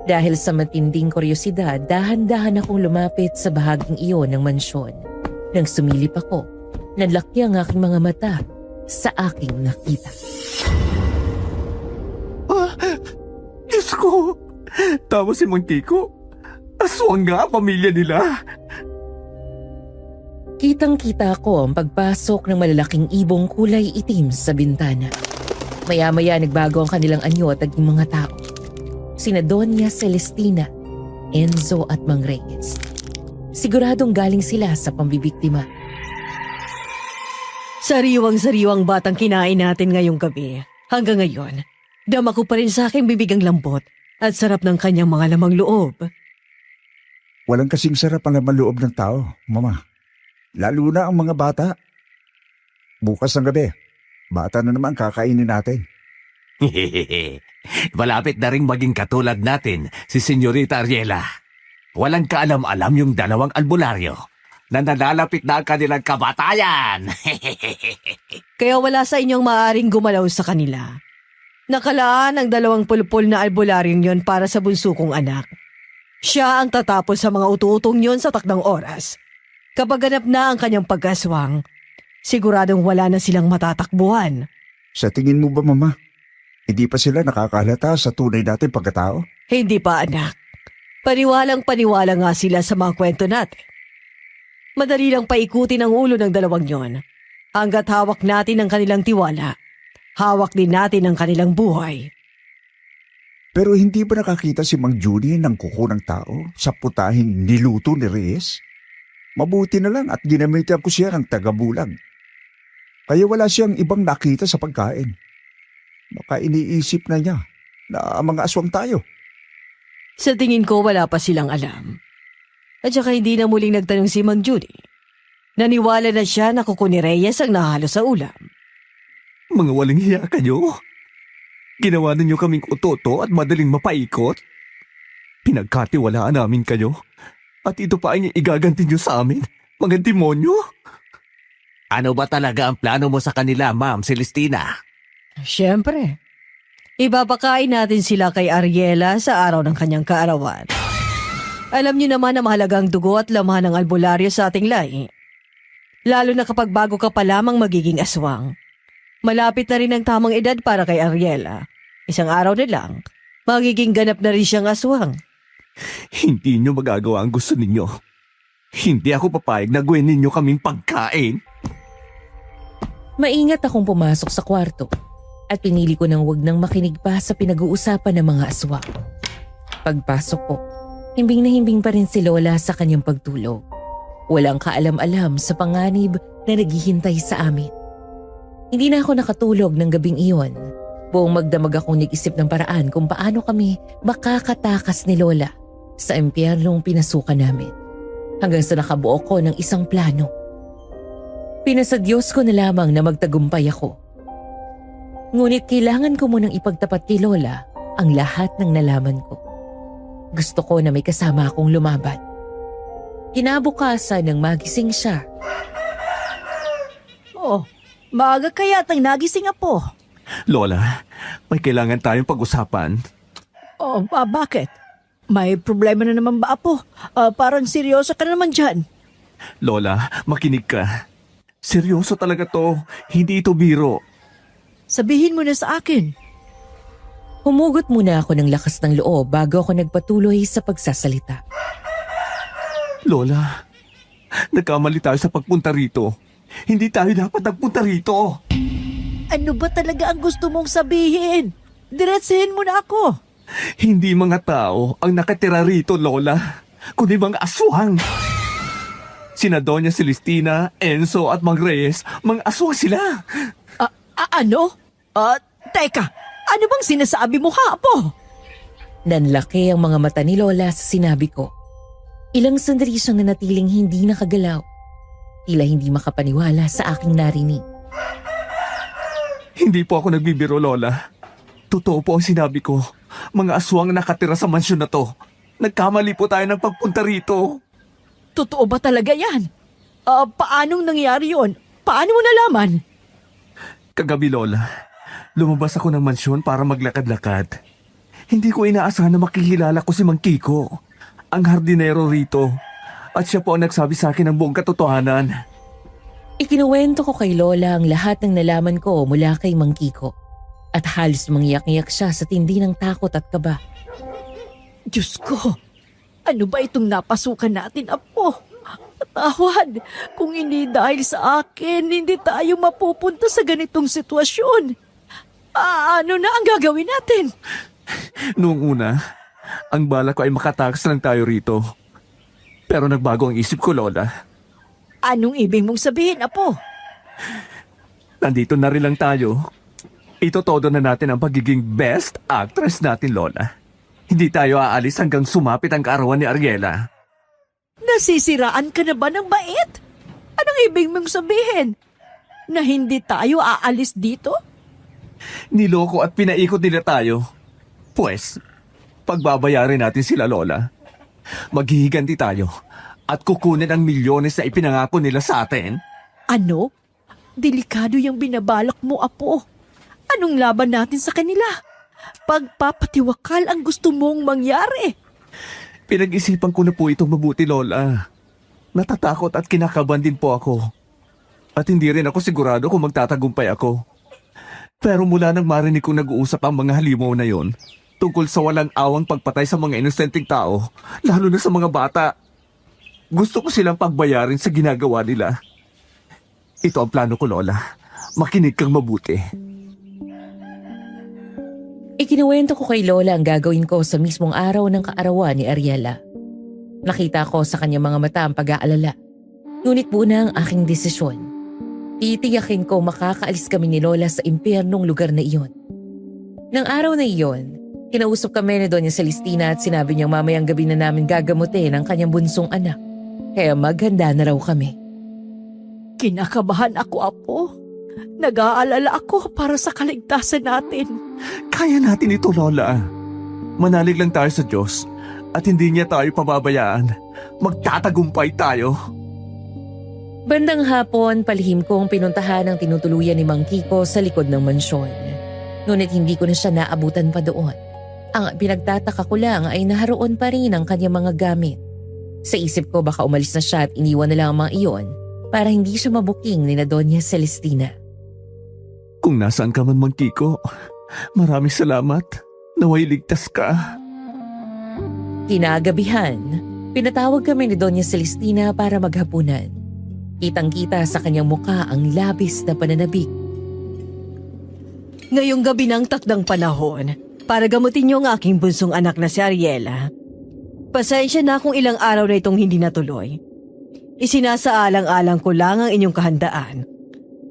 Dahil sa matinding kuryosidad, dahan-dahan akong lumapit sa bahaging iyon ng mansyon. Nang sumilip ako, nanlaki ang aking mga mata sa aking nakita. Diyos ko! Tama si Mang Kiko. Aswang nga ang pamilya nila. Kitang-kita ko ang pagpasok ng malalaking ibong kulay itim sa bintana. Maya-maya nagbago ang kanilang anyo at naging mga tao. Sina Doña Celestina, Enzo at Mang Reyes. Siguradong galing sila sa pambibiktima. Sariwang-sariwang batang kinain natin ngayong gabi. Hanggang ngayon, dama ko pa rin sa aking bibigang lambot at sarap ng kanyang mga lamang loob. Walang kasing sarap ang laman loob ng tao, Mama. Lalo na ang mga bata. Bukas ng gabi, bata na naman kakainin natin. Malapit na rin maging katulad natin si Senyorita Ariela. Walang kaalam-alam yung dalawang albularyo na nalalapit na ang kanilang kamatayan. Kaya wala sa inyong maaaring gumalaw sa kanila. Nakalaan ang 20 na albularyong yon para sa bunso kong anak. Siya ang tatapos sa mga utuutong yon sa takdang oras. Kapag ganap na ang kanyang pagkaswang, siguradong wala na silang matatakbuhan. Sa tingin mo ba, Mama, hindi pa sila nakakahalata sa tunay natin pagkatao? Hindi pa, anak. Paniwalang-paniwala nga sila sa mga kwento natin. Madali lang paikutin ang ulo ng dalawang yon. Hanggat hawak natin ang kanilang tiwala, hawak din natin ang kanilang buhay. Pero hindi ba nakakita si Mang Junie ng kuko ng tao sa putahing niluto ni Reyes? Mabuti na lang at ginamitan ko siya ng tagabulag. Kaya wala siyang ibang nakita sa pagkain. Baka iniisip na niya na mga aswang tayo. Sa tingin ko wala pa silang alam. At saka hindi na muling nagtanong si Mang Junie. Naniwala na siya na kuko ni Reyes ang nahalo sa ulam. Mga walang hiya kayo. Ginawa ninyo kaming utoto at madaling mapaikot. Pinagkatiwalaan namin kayo. At ito pa ang igaganti nyo sa amin, mga demonyo. Ano ba talaga ang plano mo sa kanila, Ma'am Celestina? Siyempre. Ibabakain natin sila kay Ariela sa araw ng kanyang kaarawan. Alam niyo naman na mahalagang dugo at laman ng albularyo sa ating lahi. Lalo na kapag bago ka pa lamang magiging aswang. Malapit na rin ang tamang edad para kay Ariela. Isang araw na lang, magiging ganap na rin siyang aswang. Hindi nyo magagawa ang gusto ninyo. Hindi ako papayag na gawin ninyo kaming pagkain. Maingat akong pumasok sa kwarto at pinili ko nang wag nang makinig pa sa pinag-uusapan ng mga aswang. Pagpasok ko, himbing na himbing pa rin si Lola sa kanyang pagtulog. Walang kaalam-alam sa panganib na naghihintay sa amin. Hindi na ako nakatulog ng gabing iyon. Buong magdamag akong nag-isip ng paraan kung paano kami makakatakas ni Lola sa impyernong pinasukan namin. Hanggang sa nakabuo ko ng isang plano. Pinasadyos ko na lamang na magtagumpay ako. Ngunit kailangan ko munang ipagtapat kay Lola ang lahat ng nalaman ko. Gusto ko na may kasama akong lumaban. Kinabukasan nang magising siya. Oh, maaga kaya't ang nagising apo. Lola, may kailangan tayong pag-usapan. Oh, bakit? May problema na naman ba apo? Parang seryoso ka na naman dyan. Lola, makinig ka. Seryoso talaga to. Hindi ito biro. Sabihin mo na sa akin. Humugot muna ako ng lakas ng loob bago ako nagpatuloy sa pagsasalita. Lola, nagkamali tayo sa pagpunta rito. Hindi tayo dapat nagpunta rito. Ano ba talaga ang gusto mong sabihin? Diretsahin mo na ako. Hindi mga tao ang nakatira rito, Lola, kundi mga aswang. Sina Doña Celestina, Enzo at Mang Reyes, mga aswang sila. Ano? Teka, ano bang sinasabi mo ha, apo? Nanlaki ang mga mata ni Lola sa sinabi ko. Ilang sandali siyang nanatiling hindi nakagalaw. Tila hindi makapaniwala sa aking narinig. Hindi po ako nagbibiro, Lola. Totoo po ang sinabi ko. Mga aswang nakatira sa mansyon na to. Nagkamali po tayo ng pagpunta rito. Totoo ba talaga yan? Paanong nangyari yon? Paano mo nalaman? Kagabi, Lola, lumabas ako ng mansyon para maglakad-lakad. Hindi ko inaasahan na makikilala ko si Mang Kiko, ang hardinero rito. At siya po ang nagsabi sa akin ng buong katotohanan. Ikinuwento ko kay Lola ang lahat ng nalaman ko mula kay Mang Kiko. At halos mangyak-ngyak siya sa tindi ng takot at kaba. Diyos ko, ano ba itong napasukan natin, apo? Tawad, kung hindi dahil sa akin, hindi tayo mapupunta sa ganitong sitwasyon. Ano na ang gagawin natin? Noong una, ang bala ko ay makatakas lang tayo rito. Pero nagbago ang isip ko, Lola. Anong ibig mong sabihin, apo? Nandito na rin lang tayo. Itotodo na natin ang pagiging best actress natin, Lola. Hindi tayo aalis hanggang sumapit ang kaarawan ni Ariela. Nasisiraan ka na ba ng bait? Anong ibig mong sabihin? Na hindi tayo aalis dito? Niloko at pinaikot nila tayo. Pues, pagbabayarin natin sila, Lola. Maghihiganti tayo at kukunin ang milyones na ipinangako nila sa atin. Ano? Delikado yung binabalak mo, apo. Anong laban natin sa kanila? Pagpapatiwakal ang gusto mong mangyari. Pinag-isipan ko na po itong mabuti, Lola. Natatakot at kinakabahan din po ako. At hindi rin ako sigurado kung magtatagumpay ako. Pero mula nang marinig kong nag-uusap ang mga halimaw na yon, tungkol sa walang awang pagpatay sa mga inosenteng tao, lalo na sa mga bata, gusto ko silang pagbayarin sa ginagawa nila. Ito ang plano ko, Lola. Makinig kang mabuti. Ikinuwento ko kay Lola ang gagawin ko sa mismong araw ng kaarawan ni Ariela. Nakita ko sa kanyang mga mata ang pag-aalala. Ngunit muna ang aking desisyon. Titiyakin ko makakaalis kami ni Lola sa impyernong lugar na iyon. Nang araw na iyon, kinausap kami ni Doña Celestina at sinabi niyang mamayang gabi na namin gagamutin ang kanyang bunsong anak. Kaya maghanda na raw kami. Kinakabahan ako, apo. Nag-aalala ako para sa kaligtasan natin. Kaya natin ito, Lola. Manalig lang tayo sa Diyos at hindi niya tayo pababayaan. Magtatagumpay tayo. Bandang hapon, palihim kong pinuntahan ang tinutuluyan ni Mang Kiko sa likod ng mansyon. Ngunit hindi ko na siya naabutan pa doon. Ang pinagtataka ko lang ay naharoon pa rin ang kanyang mga gamit. Sa isip ko baka umalis na siya at iniwan na lang ang mga iyon para hindi siya mabuking ni na Doña Celestina. Kung nasaan ka man, Mang Kiko, maraming salamat. Naway ligtas ka. Kinagabihan, pinatawag kami ni Doña Celestina para maghapunan. Kitang-kita sa kanyang muka ang labis na pananabik. Ngayong gabi ng takdang panahon, para gamutin niyo ang aking bunsong anak na si Ariela. Pasensya na kung ilang araw na itong hindi natuloy. Isinasaalang-alang ko lang ang inyong kahandaan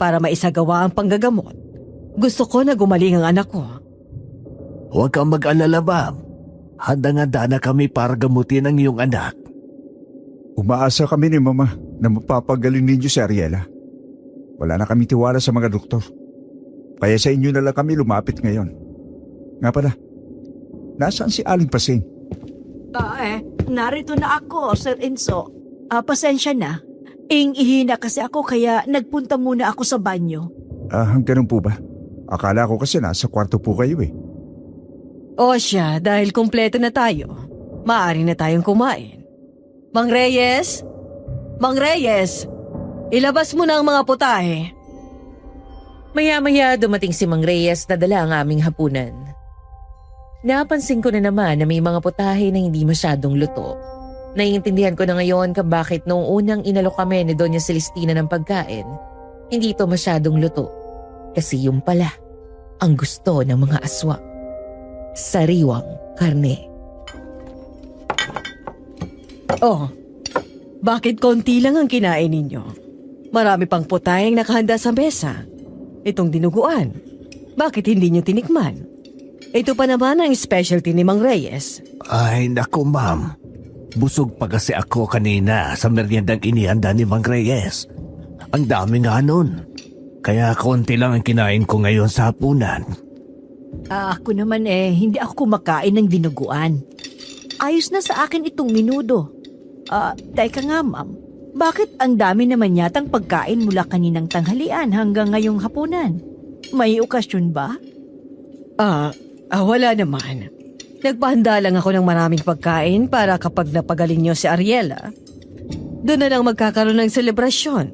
para maisagawa ang panggagamot. Gusto ko na gumaling ang anak ko. Huwag kang mag-alala, ma'am. Handang-handa na kami para gamutin ang iyong anak. Umaasa kami ni Mama na mapapagaling ninyo si Ariela. Wala na kami tiwala sa mga doktor. Kaya sa inyo na lang kami lumapit ngayon. Nga pala, nasaan si Aling Pasing? Narito na ako, Sir Enzo. Pasensya na. Ihina kasi ako kaya nagpunta muna ako sa banyo. Ganun po ba? Akala ko kasi nasa kwarto po kayo eh. O siya, dahil kumpleto na tayo, maaari na tayong kumain. Mang Reyes! Mang Reyes! Ilabas mo na ang mga putahe. Maya-maya dumating si Mang Reyes na dala ang aming hapunan. Napansin ko na naman na may mga putahe na hindi masyadong luto. Naiintindihan ko na ngayon kung bakit noong unang inalok kami ni Doña Celestina ng pagkain, hindi ito masyadong luto. Kasi yung pala, ang gusto ng mga aswang. Sariwang karne. Oh, bakit konti lang ang kinain ninyo? Marami pang putaheng nakahanda sa mesa. Itong dinuguan, bakit hindi nyo tinikman? Ito pa naman ang specialty ni Mang Reyes. Ay, naku, ma'am. Busog pa kasi ako kanina sa meriendang inihanda ni Mang Reyes. Ang dami nga nun. Kaya konti lang ang kinain ko ngayon sa hapunan. Ako naman hindi ako kumakain ng dinuguan. Ayos na sa akin itong minudo. Teka nga, ma'am. Bakit ang dami naman yatang pagkain mula kaninang tanghalian hanggang ngayong hapunan? May okasyon ba? Wala naman. Nagpahanda lang ako ng maraming pagkain para kapag napagaling niyo si Ariela, doon na lang magkakaroon ng selebrasyon.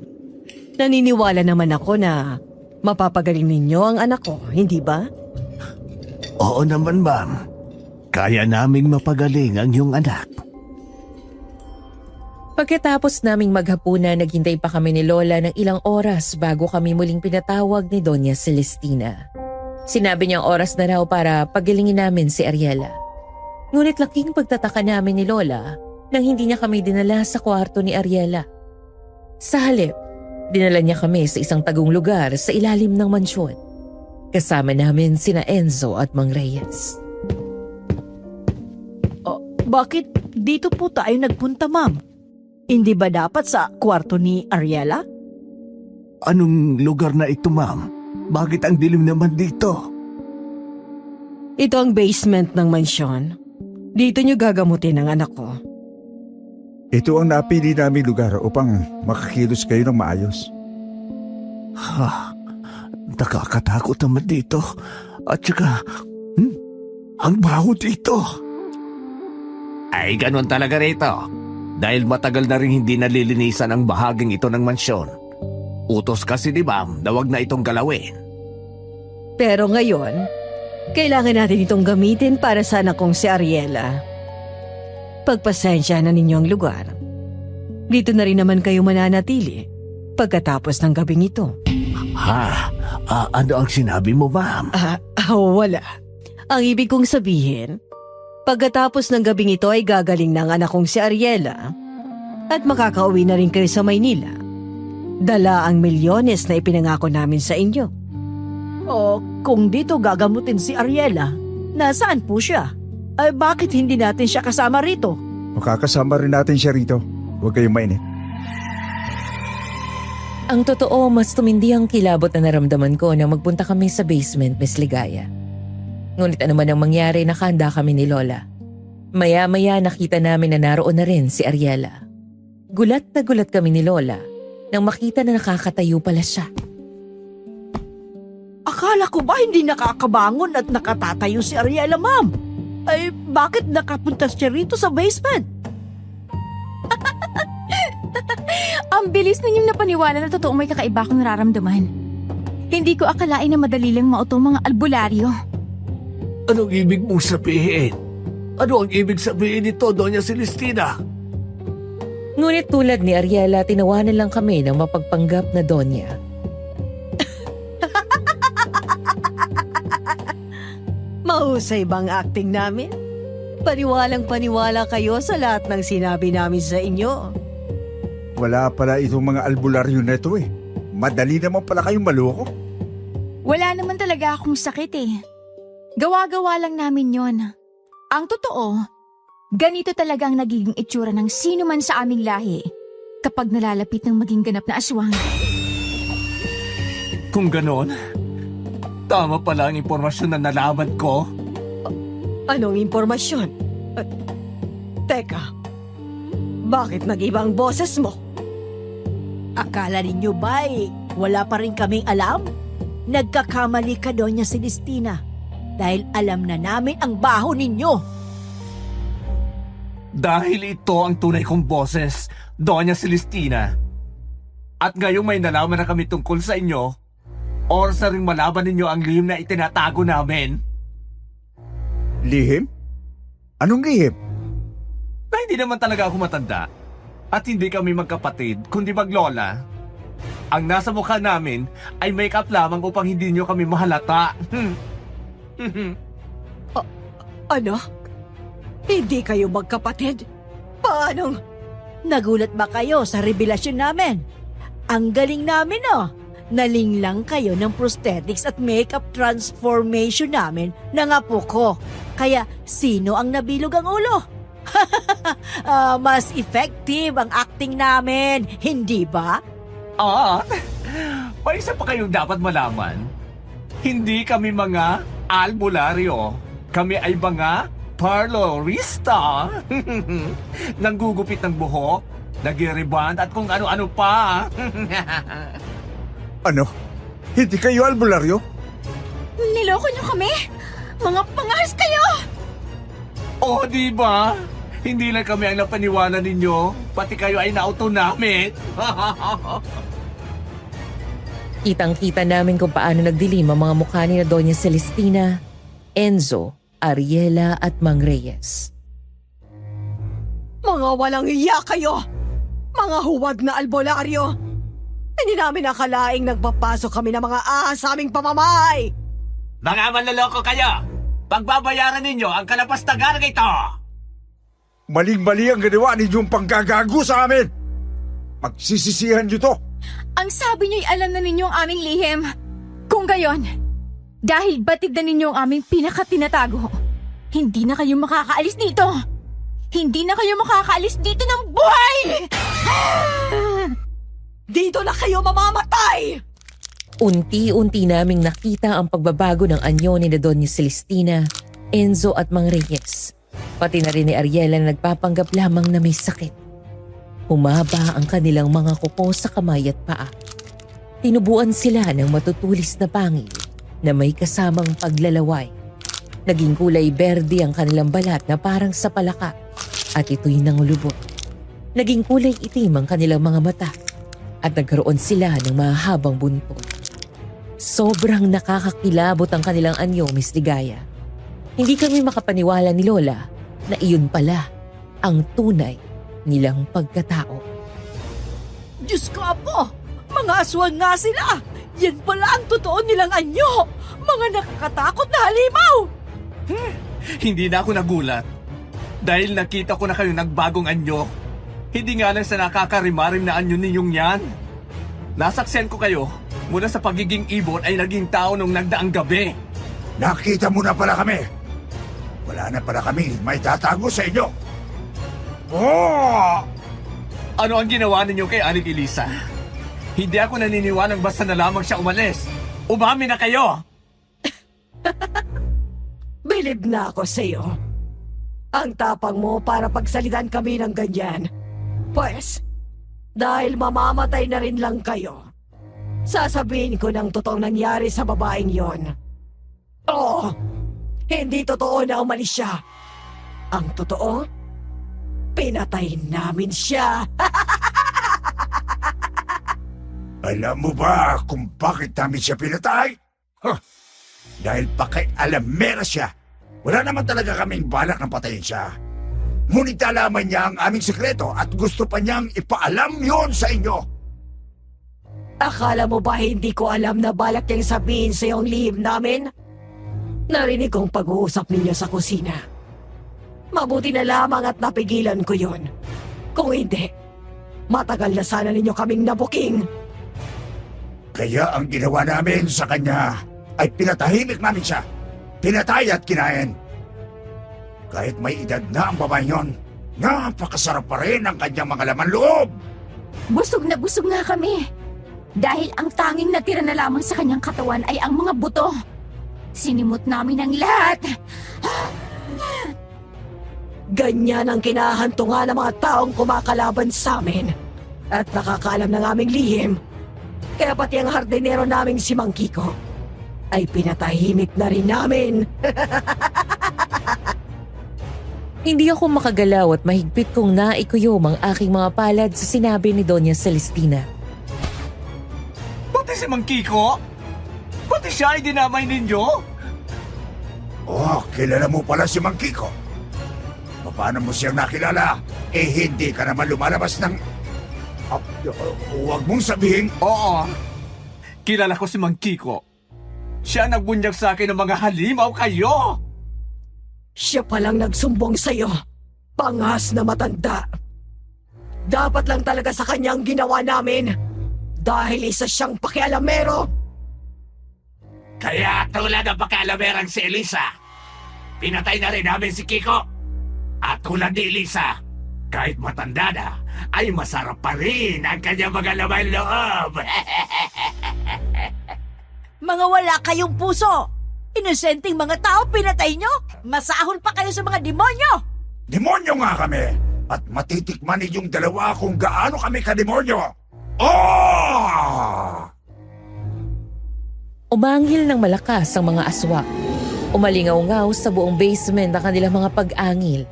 Naniniwala naman ako na mapapagaling ninyo ang anak ko, hindi ba? Oo naman, ma'am. Kaya naming mapagaling ang iyong anak. Pagkatapos naming maghapunan, naghintay pa kami ni Lola ng ilang oras bago kami muling pinatawag ni Doña Celestina. Sinabi niyang oras na raw para pagalingin namin si Ariela. Ngunit laking pagtataka namin ni Lola nang hindi niya kami dinala sa kwarto ni Ariela. Sa halip, dinala niya kami sa isang tagong lugar sa ilalim ng mansyon. Kasama namin sina Enzo at Mang Reyes. Bakit dito po tayo nagpunta, ma'am? Hindi ba dapat sa kwarto ni Ariela? Anong lugar na ito, ma'am? Bakit ang dilim naman dito? Ito ang basement ng mansyon. Dito niyo gagamutin ang anak ko. Ito ang napili naming lugar upang makakilos kayo ng maayos. Nakakatakot naman dito. At saka, ang baho dito. Ay, ganun talaga rito. Dahil matagal na rin hindi nalilinisan ang bahaging ito ng mansyon. Utos kasi ni ma'am na wag na itong galawin. Pero ngayon, kailangan natin itong gamitin para sa anak kong si Ariela. Pagpasensya na ninyo ang lugar. Dito na rin naman kayo mananatili pagkatapos ng gabing ito. Ano ang sinabi mo, ma'am? Wala. Ang ibig kong sabihin, pagkatapos ng gabing ito ay gagaling ng anak kong si Ariela at makakauwi na rin kayo sa Maynila. Dala ang milyones na ipinangako namin sa inyo. Kung dito gagamutin si Ariela, nasaan po siya? Ay bakit hindi natin siya kasama rito? Makakasama rin natin siya rito. Huwag kayong mainit. Ang totoo, mas tumindi ang kilabot na naramdaman ko nang magpunta kami sa basement, Miss Ligaya. Ngunit ano man ang mangyari, nakahanda kami ni Lola. Maya-maya nakita namin na naroon na rin si Ariela. Gulat na gulat kami ni Lola nang makita na nakakatayo pala siya. Akala ko ba hindi nakakabangon at nakatatayo si Ariela, ma'am? Ay bakit nakapunta siya rito sa basement? Ang bilis ninyong napaniwala na totoong may kakaiba akong nararamdaman. Hindi ko akalain na madali lang mauto mga albularyo. Anong ibig mong sabihin? Ano ang ibig sabihin nito, Doña Celestina? Ngunit tulad ni Ariela, tinawanan lang kami ng mapagpanggap na Donya. Mahusay bang acting namin? Paniwalang paniwala kayo sa lahat ng sinabi namin sa inyo. Wala pala itong mga albularyo na ito eh. Madali naman pala kayong maloko. Wala naman talaga akong sakit eh. Gawa-gawa lang namin yon. Ang totoo, ganito talaga ang nagiging itsura ng sino man sa aming lahi kapag nalalapit ng maging ganap na aswang. Kung ganon, tama pala ang impormasyon na nalaman ko. Anong impormasyon? Teka, bakit nag-iba ang boses mo? Akala ninyo ba'y wala pa rin kaming alam? Nagkakamali ka, Doña Celestina. Dahil alam na namin ang baho ninyo. Dahil ito ang tunay kong boses, Doña Celestina. At ngayong may nalaman na kami tungkol sa inyo, oras na rin malaban ninyo ang lihim na itinatago namin. Lihim? Anong lihim? Na hindi naman talaga ako matanda. At hindi kami magkapatid, kundi maglola. Ang nasa mukha namin ay make-up lamang upang hindi nyo kami mahalata. Ano? Hindi kayo magkapatid? Paano? Nagulat ba kayo sa revelasyon namin? Ang galing namin, oh! Nalinglang kayo ng prosthetics at makeup transformation namin ng apo ko. Kaya sino ang nabilog ang ulo? Mas effective ang acting namin, hindi ba? May isa pa kayong dapat malaman. Hindi kami mga albularyo. Kami ay mga parlorista. Nanggugupit ng buhok, nag-reband at kung ano-ano pa. Ano? Hindi kayo albularyo? Niloko niyo kami? Mga pangas kayo! Oh, di ba? Hindi lang kami ang napaniwala ninyo, pati kayo ay nauto namin. Kitang-kita namin kung paano nagdilim ang mga mukha ni na Doña Celestina, Enzo, Ariela at Mang Reyes. Mga walang iya kayo! Mga huwad na albularyo! Hindi namin nakalaing nagpapasok kami ng mga ahas sa aming pamamahay! Mga manloloko kayo! Pagbabayaran ninyo ang kalapastagan ito! Maling-mali ang ginawa ninyong panggagago sa amin! Pagsisisihan nyo to! Ang sabi niyo'y alam na ninyo ang aming lihim. Kung gayon, dahil batid na ninyo ang aming pinakatinatago, hindi na kayo makakaalis dito! Hindi na kayo makakaalis dito ng buhay! Dito na kayo mamamatay! Unti-unti naming nakita ang pagbabago ng anyo ni na Doña Celestina, Enzo at Mang Reyes. Pati na rin ni Ariela na nagpapanggap lamang na may sakit. Humaba ang kanilang mga kuko sa kamay at paa. Tinubuan sila ng matutulis na pangil na may kasamang paglalaway. Naging kulay berde ang kanilang balat na parang sa palaka at ito'y nangulubot. Naging kulay itim ang kanilang mga mata at nagkaroon sila ng mahabang buntot. Sobrang nakakakilabot ang kanilang anyo, Miss Ligaya. Hindi kami makapaniwala ni Lola na iyon pala ang tunay nilang pagkatao. Diyos ko, Apo! Mga aswang nga sila! Yan pala ang totoo nilang anyo! Mga nakakatakot na halimaw! Hindi na ako nagulat. Dahil nakita ko na kayo nagbagong anyo. Hindi nga lang sa nakakarimarim na anyo ninyong yan. Nasaksihan ko kayo mula sa pagiging ibon ay naging tao nung nagdaang gabi. Nakita mo na pala kami! Wala na pala kami may tatago sa inyo! Oh! Ano ang ginawa ninyo kay Aling Elisa? Hindi ako naniniwalang basta na lamang siya umalis. Umami na kayo! Bilib na ako sa iyo. Ang tapang mo para pagsalitan kami ng ganyan. Pues, dahil mamamatay na rin lang kayo, sasabihin ko ng totoong nangyari sa babaeng yon. Oo, hindi totoo na umalis siya. Ang totoo, pinatay namin siya. Alam mo ba kung bakit namin siya pinatay? Huh. Dahil pakialamera siya. Wala naman talaga kaming balak na patayin siya. Ngunit nalaman niya ang aming sekreto at gusto pa niyang ipaalam yon sa inyo. Akala mo ba hindi ko alam na balak niyang sabihin sa iyong lihim namin? Narinig kong pag-uusap ninyo sa kusina. Mabuti na lamang at napigilan ko yon. Kung hindi, matagal na sana ninyo kaming nabuking. Kaya ang ginawa namin sa kanya ay pinatahimik namin siya. Pinatay at kinain. Kahit may edad na ang babae yon, napakasarap pa rin ang kanyang mga laman loob. Busog na kami. Dahil ang tanging natira na lamang sa kanyang katawan ay ang mga buto. Sinimot namin ang lahat. Ganyan ang kinahantungan ng mga taong kumakalaban sa amin. At nakakaalam ng aming lihim. Kaya pati ang hardinero naming si Mang Kiko ay pinatahimik na rin namin. Hindi ako makagalaw at mahigpit kong naikuyom ang aking mga palad sa sinabi ni Doña Celestina. Pati si Mang Kiko? Pati siya ay dinamay ninyo? Oh, kilala mo pala si Mang Kiko. Paano mo siyang nakilala? Eh hindi ka naman lumalabas ng... huwag mong sabihin... Oo. Kilala ko si Mang Kiko. Siya nagbunyag sa akin ng mga halimaw kayo. Siya palang nagsumbong sa'yo. Pangas na matanda. Dapat lang talaga sa kanyang ginawa namin. Dahil isa siyang pakialamero. Kaya tulad ng pakialamerang si Elisa, pinatay na rin namin si Kiko. At tulad ni Elisa, kahit matanda na, ay masarap pa rin ang kanyang mga laman loob. Mga wala kayong puso! Inosenteng mga tao pinatay nyo! Masahol pa kayo sa mga demonyo! Demonyo nga kami! At matitikman ninyong dalawa kung gaano kami ka-demonyo! Oh! Umanghil ng malakas ang mga aswang. Umalingaw-ngaw sa buong basement ang kanilang mga pag-angil.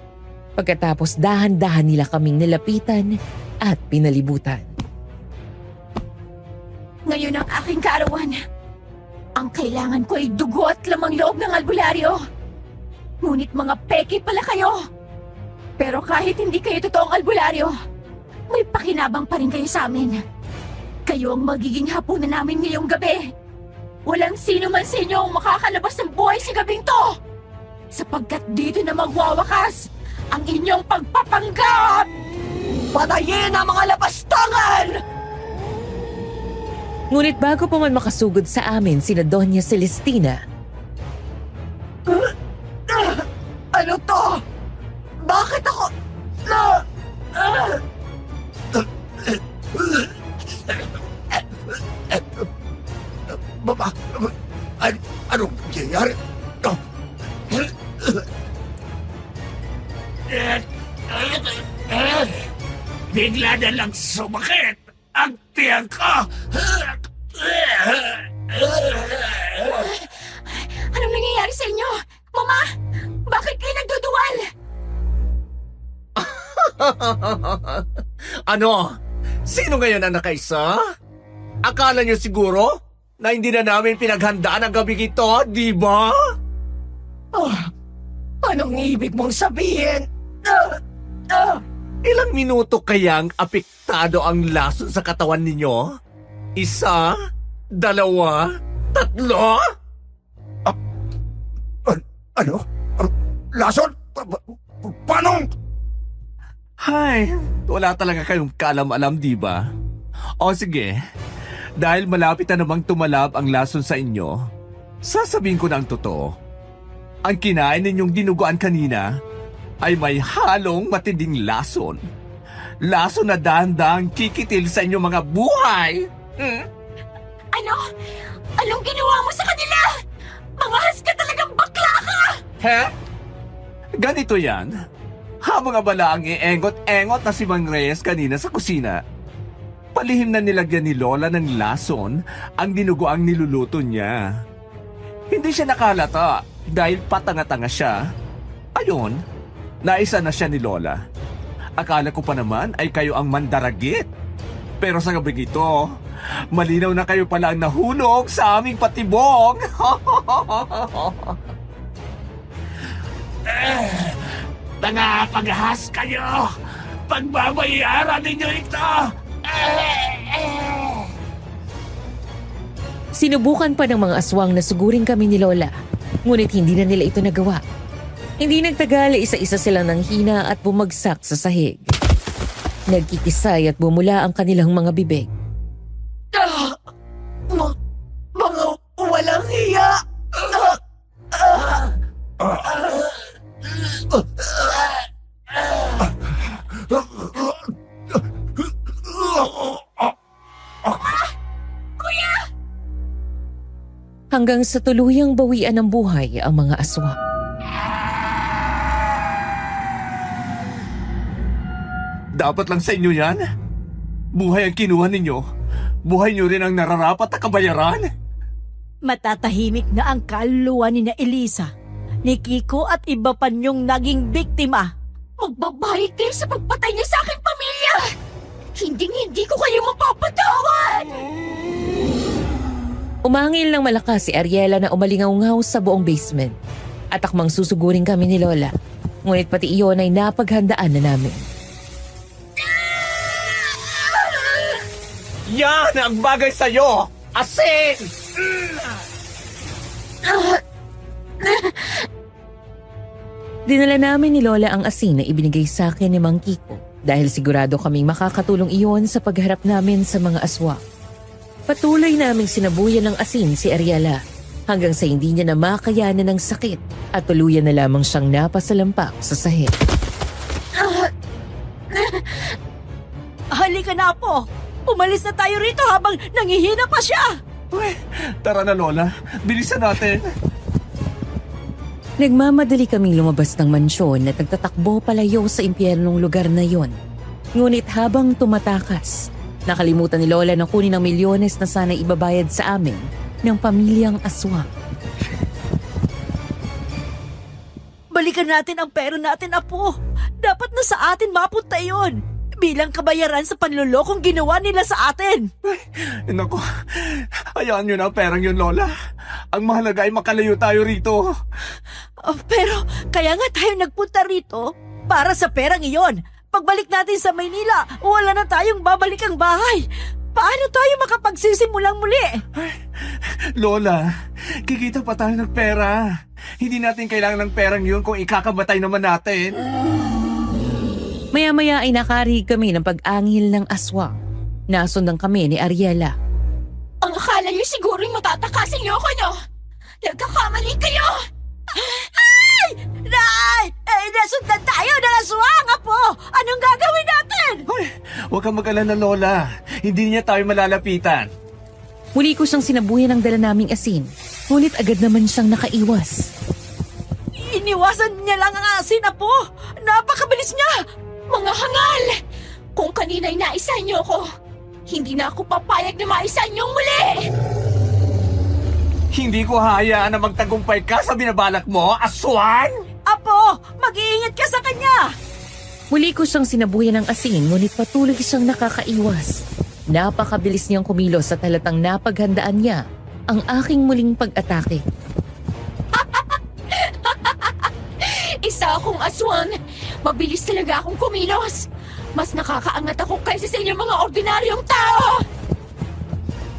Pagkatapos dahan-dahan nila kaming nilapitan at pinalibutan. Ngayon ang aking kaarawan. Ang kailangan ko ay dugo at lamang loob ng albularyo. Ngunit mga peke pala kayo. Pero kahit hindi kayo totoong albularyo, may pakinabang pa rin kayo sa amin. Kayo ang magiging hapunan namin ngayong gabi. Walang sino man sa inyo ang makakalabas ng buhay sa gabing to. Sapagkat dito na magwawakas ang inyong pagpapanggap! Patayin ang mga lapastangan! Ngunit bago pa man makasugod sa amin sina Doña Celestina, Ano to? Bakit ako... Baba, anong nangyayari? Bigla na lang sumakit ang tiyan ko. Anong nangyayari sa inyo? Mama, bakit kayo nagduduwal? Ano? Sino ngayon ang nakaisa? Akala niyo siguro na hindi na namin pinaghandaan ang gabing ito, di ba? Anong ibig mong sabihin? Ilang minuto kayang apektado ang lason sa katawan ninyo? Isa? Dalawa? Tatlo? Ano? Lason? Paano? Hay, wala talaga kayong kaalam-alam, di ba? O sige, dahil malapit na namang tumalab ang lason sa inyo, sasabihin ko na ang totoo. Ang kinain ninyong dinuguan kanina ay may halong matinding lason. Lason na dahan-dahang kikitil sa inyong mga buhay. Ano? Anong ginawa mo sa kanila? Mangahas ka talagang bakla ka! He? Ganito yan. Habang abala ang iengot-engot na si Mang Reyes kanina sa kusina, palihim na nilagyan ni Lola ng lason ang dinuguang niluluto niya. Hindi siya nakalata dahil patanga-tanga siya. Ayun, naisa na siya ni Lola. Akala ko pa naman ay kayo ang mandaragit. Pero sa gabing ito, Malinaw na kayo pala ang nahulog sa aming patibong. Nangapaghas kayo! Pagbabayaran ninyo ito! Sinubukan pa ng mga aswang na sugurin kami ni Lola, ngunit hindi na nila ito nagawa. Hindi nagtagal, isa-isa silang nanghina at bumagsak sa sahig. Nagkikisay at bumula ang kanilang mga bibig. Mga walang hiya! Hanggang sa tuluyang bawian ng buhay ang mga aswang. Dapat lang sa inyo yan? Buhay ang kinuha ninyo. Buhay nyo rin ang nararapat na kabayaran. Matatahimik na ang kaluluwa ni na Elisa, ni Kiko at iba pa niyong naging biktima. Magbabayad kayo sa pagpatay niyo sa aking pamilya! Hindi ko kayo mapapatawad! Umangil ng malakas si Ariela na umalingaw-ngaw sa buong basement. At akmang susugurin kami ni Lola. Ngunit pati iyon ay napaghandaan na namin. Yan ang bagay sa'yo! Asin! Dinala namin ni Lola ang asin na ibinigay sa akin ni Mang Kiko dahil sigurado kaming makakatulong iyon sa pagharap namin sa mga aswang. Patuloy naming sinabuyan ng asin si Ariela hanggang sa hindi niya na makayanan ng sakit at tuluyan na lamang siyang napasalampak sa sahig. Halika na po! Umalis na tayo rito habang nangihina pa siya! Uy, tara na Lola, bilisan natin. Nagmamadali kaming lumabas ng mansyon at nagtatakbo palayo sa impyernong lugar na yon. Ngunit habang tumatakas, nakalimutan ni Lola na kunin ang milyones na sana ibabayad sa amin ng pamilyang aswang. Balikan natin ang pera natin, Apo. Dapat na sa atin mapunta yon. Bilang kabayaran sa panlulokong ginawa nila sa atin. Naku, hayaan nyo na ang perang yun, Lola. Ang mahalaga ay makalayo tayo rito. Pero kaya nga tayo nagpunta rito para sa perang iyon. Pagbalik natin sa Maynila, wala na tayong babalikang bahay. Paano tayo makapagsimulang muli? Lola, kikita pa tayo ng pera. Hindi natin kailangan ng perang yun kung ikakamatay naman natin. Maya-maya ay nakarig kami ng pag-angil ng aswang. Nasundan kami ni Ariela. Ang akala niyo siguro'y matatakasin niyo ako, no? Nagkakamali kayo! Ay! Nay! Nasundan tayo ng aswang, Apo! Anong gagawin natin? Hoy, huwag kang mag-alala, Lola. Hindi niya tayo malalapitan. Muli ko siyang sinabuyan ng dala naming asin. Ngunit agad naman siyang nakaiwas. Iniwasan niya lang ang asin, Apo! Napakabilis niya! Mga hangal! Kung kanina'y naisan niyo ako, hindi na ako papayag na maisan niyong muli! Hindi ko hayaan na magtagumpay ka sa binabalak mo, aswang! Apo! Mag-iingat ka sa kanya! Muli ko siyang sinabuyan ng asin ngunit patuloy siyang nakakaiwas. Napakabilis niyang kumilos at halatang napaghandaan niya ang aking muling pag-atake. Isa akong aswang. Mabilis talaga akong kumilos. Mas nakakaangat ako kaysa sa inyong mga ordinaryong tao.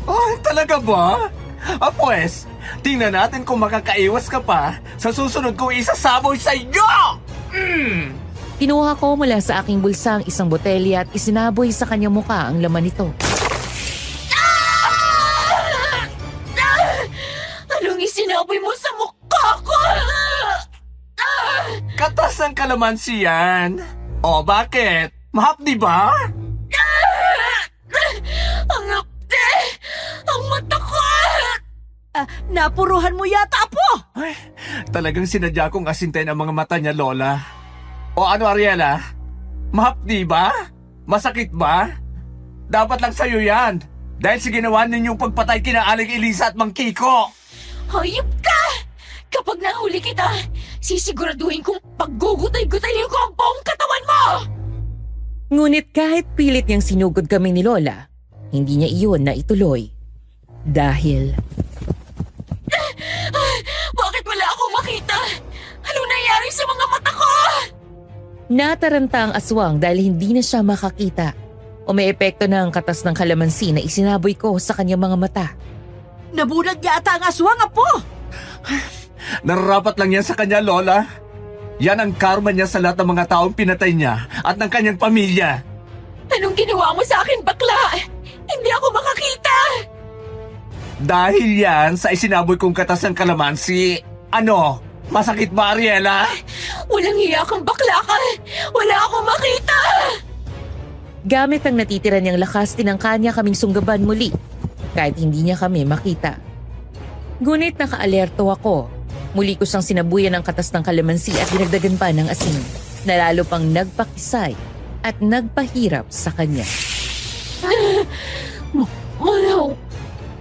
Oh, talaga ba? Pues, tingnan natin kung makakaiwas ka pa sa susunod kong isasaboy sa iyo! Kinuha ko mula sa aking bulsa ang isang botelya at isinaboy sa kanyang muka ang laman nito. Anong isinaboy mo sa mukha ko? Katas ng kalamansi yan. O, bakit? Mahapdi ba? Ang apte! Ang mata ko! Napuruhan mo yata, Apo! Ay, talagang sinadya kong asintayin ang mga mata niya, Lola. O ano, Ariela? Mahapdi ba? Masakit ba? Dapat lang sa'yo yan. Dahil sa ginawa ninyong pagpatay kina Aling Elisa at Mang Kiko. Hayop ka! Kapag nahuli kita, sisiguraduhin kong paggugutay-gutayin ko ang buong katawan mo! Ngunit kahit pilit niyang sinugod kami ni Lola, hindi niya iyon na ituloy. Dahil Bakit wala akong makita? Anong nangyari sa mga mata ko? nataranta ang aswang dahil hindi na siya makakita. Umeepekto na ang katas ng kalamansi na isinaboy ko sa kanyang mga mata. Nabulag yata ang aswang, Apo! Nararapat lang yan sa kanya, Lola. Yan ang karma niya sa lahat ng mga taong pinatay niya at ng kanyang pamilya. Anong ginawa mo sa akin, bakla? Hindi ako makakita! Dahil yan sa isinaboy kong katas ng kalamansi. Ano? Masakit ba, Ariela? Walang hiya kang bakla ka! Wala akong makita! Gamit ang natitira niyang lakas, tinangka niya kaming sunggaban muli kahit hindi niya kami makita. Ngunit nakaalerto ako. Muli ko siyang sinabuyan ng katas ng kalamansi at dinagdagan pa ng asin na lalo pang nagpakisay at nagpahirap sa kanya.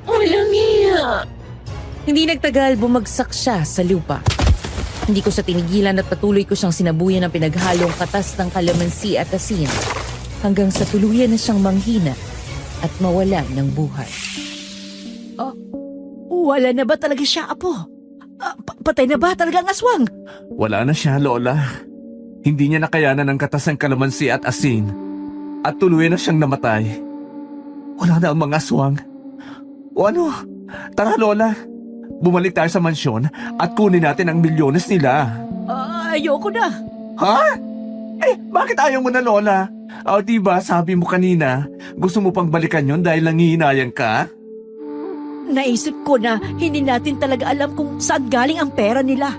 Walang hiya! Hindi nagtagal, bumagsak siya sa lupa. Hindi ko siya tinigilan at patuloy ko siyang sinabuyan ng pinaghalong katas ng kalamansi at asin hanggang sa tuluyan na siyang manghina at mawala ng buhay. Wala na ba talaga siya, Apo? Patay na ba talaga ang aswang? Wala na siya, Lola. Hindi niya nakayanan ang katas ng kalamansi at asin at tuluyan na siyang namatay. Wala na ang mga aswang. O ano? Tara, Lola. Bumalik tayo sa mansyon at kunin natin ang milyones nila. Ayoko na. Ha? Bakit ayaw mo na, Lola? Diba sabi mo kanina, gusto mo pang balikan yon dahil nangihinayang ka? Naisip ko na hindi natin talaga alam kung saan galing ang pera nila.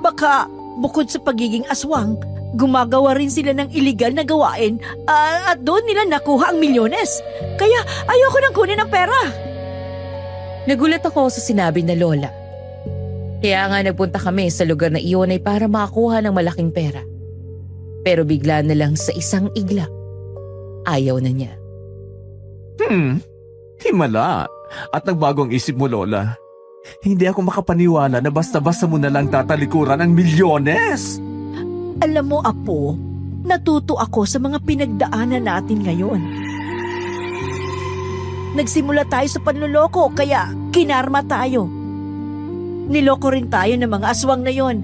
Baka bukod sa pagiging aswang, gumagawa rin sila ng iligal na gawain at doon nila nakuha ang milyones. Kaya ayoko nang kunin ang pera. Nagulat ako sa sinabi na Lola. Kaya nga nagpunta kami sa lugar na iyon ay para makakuha ng malaking pera. Pero bigla na lang sa isang iglap, ayaw na niya. Himala. At nagbago ang isip mo, Lola. Hindi ako makapaniwala na basta-basta mo na lang tatalikuran ang milyones. Alam mo, Apo, natuto ako sa mga pinagdaanan natin ngayon. Nagsimula tayo sa panloloko kaya kinarma tayo. Niloko rin tayo ng mga aswang na yon.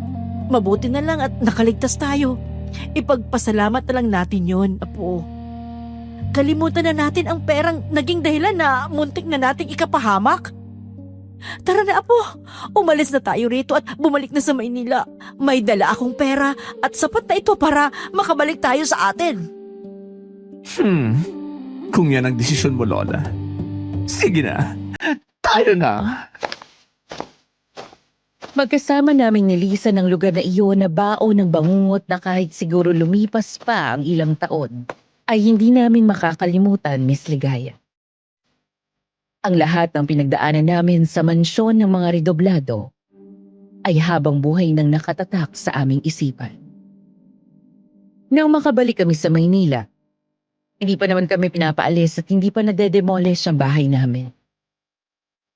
Mabuti na lang at nakaligtas tayo. Ipagpasalamat na lang natin yon, Apo. Kalimutan na natin ang perang naging dahilan na muntik na nating ikapahamak. Tara na, Apo. Umalis na tayo rito at bumalik na sa Maynila. May dala akong pera at sapat na ito para makabalik tayo sa atin. Kung yan ang desisyon mo, Lola. Sige na. Tayo na. Magkasama naming nilisan ng lugar na iyon na baon ng bangungot na kahit siguro lumipas pa ang ilang taon, ay hindi namin makakalimutan, Miss Ligaya. Ang lahat ng pinagdaanan namin sa mansyon ng mga redoblado ay habang buhay nang nakatatak sa aming isipan. Nang makabalik kami sa Maynila, hindi pa naman kami pinapaalis at hindi pa nadedemolish ang bahay namin.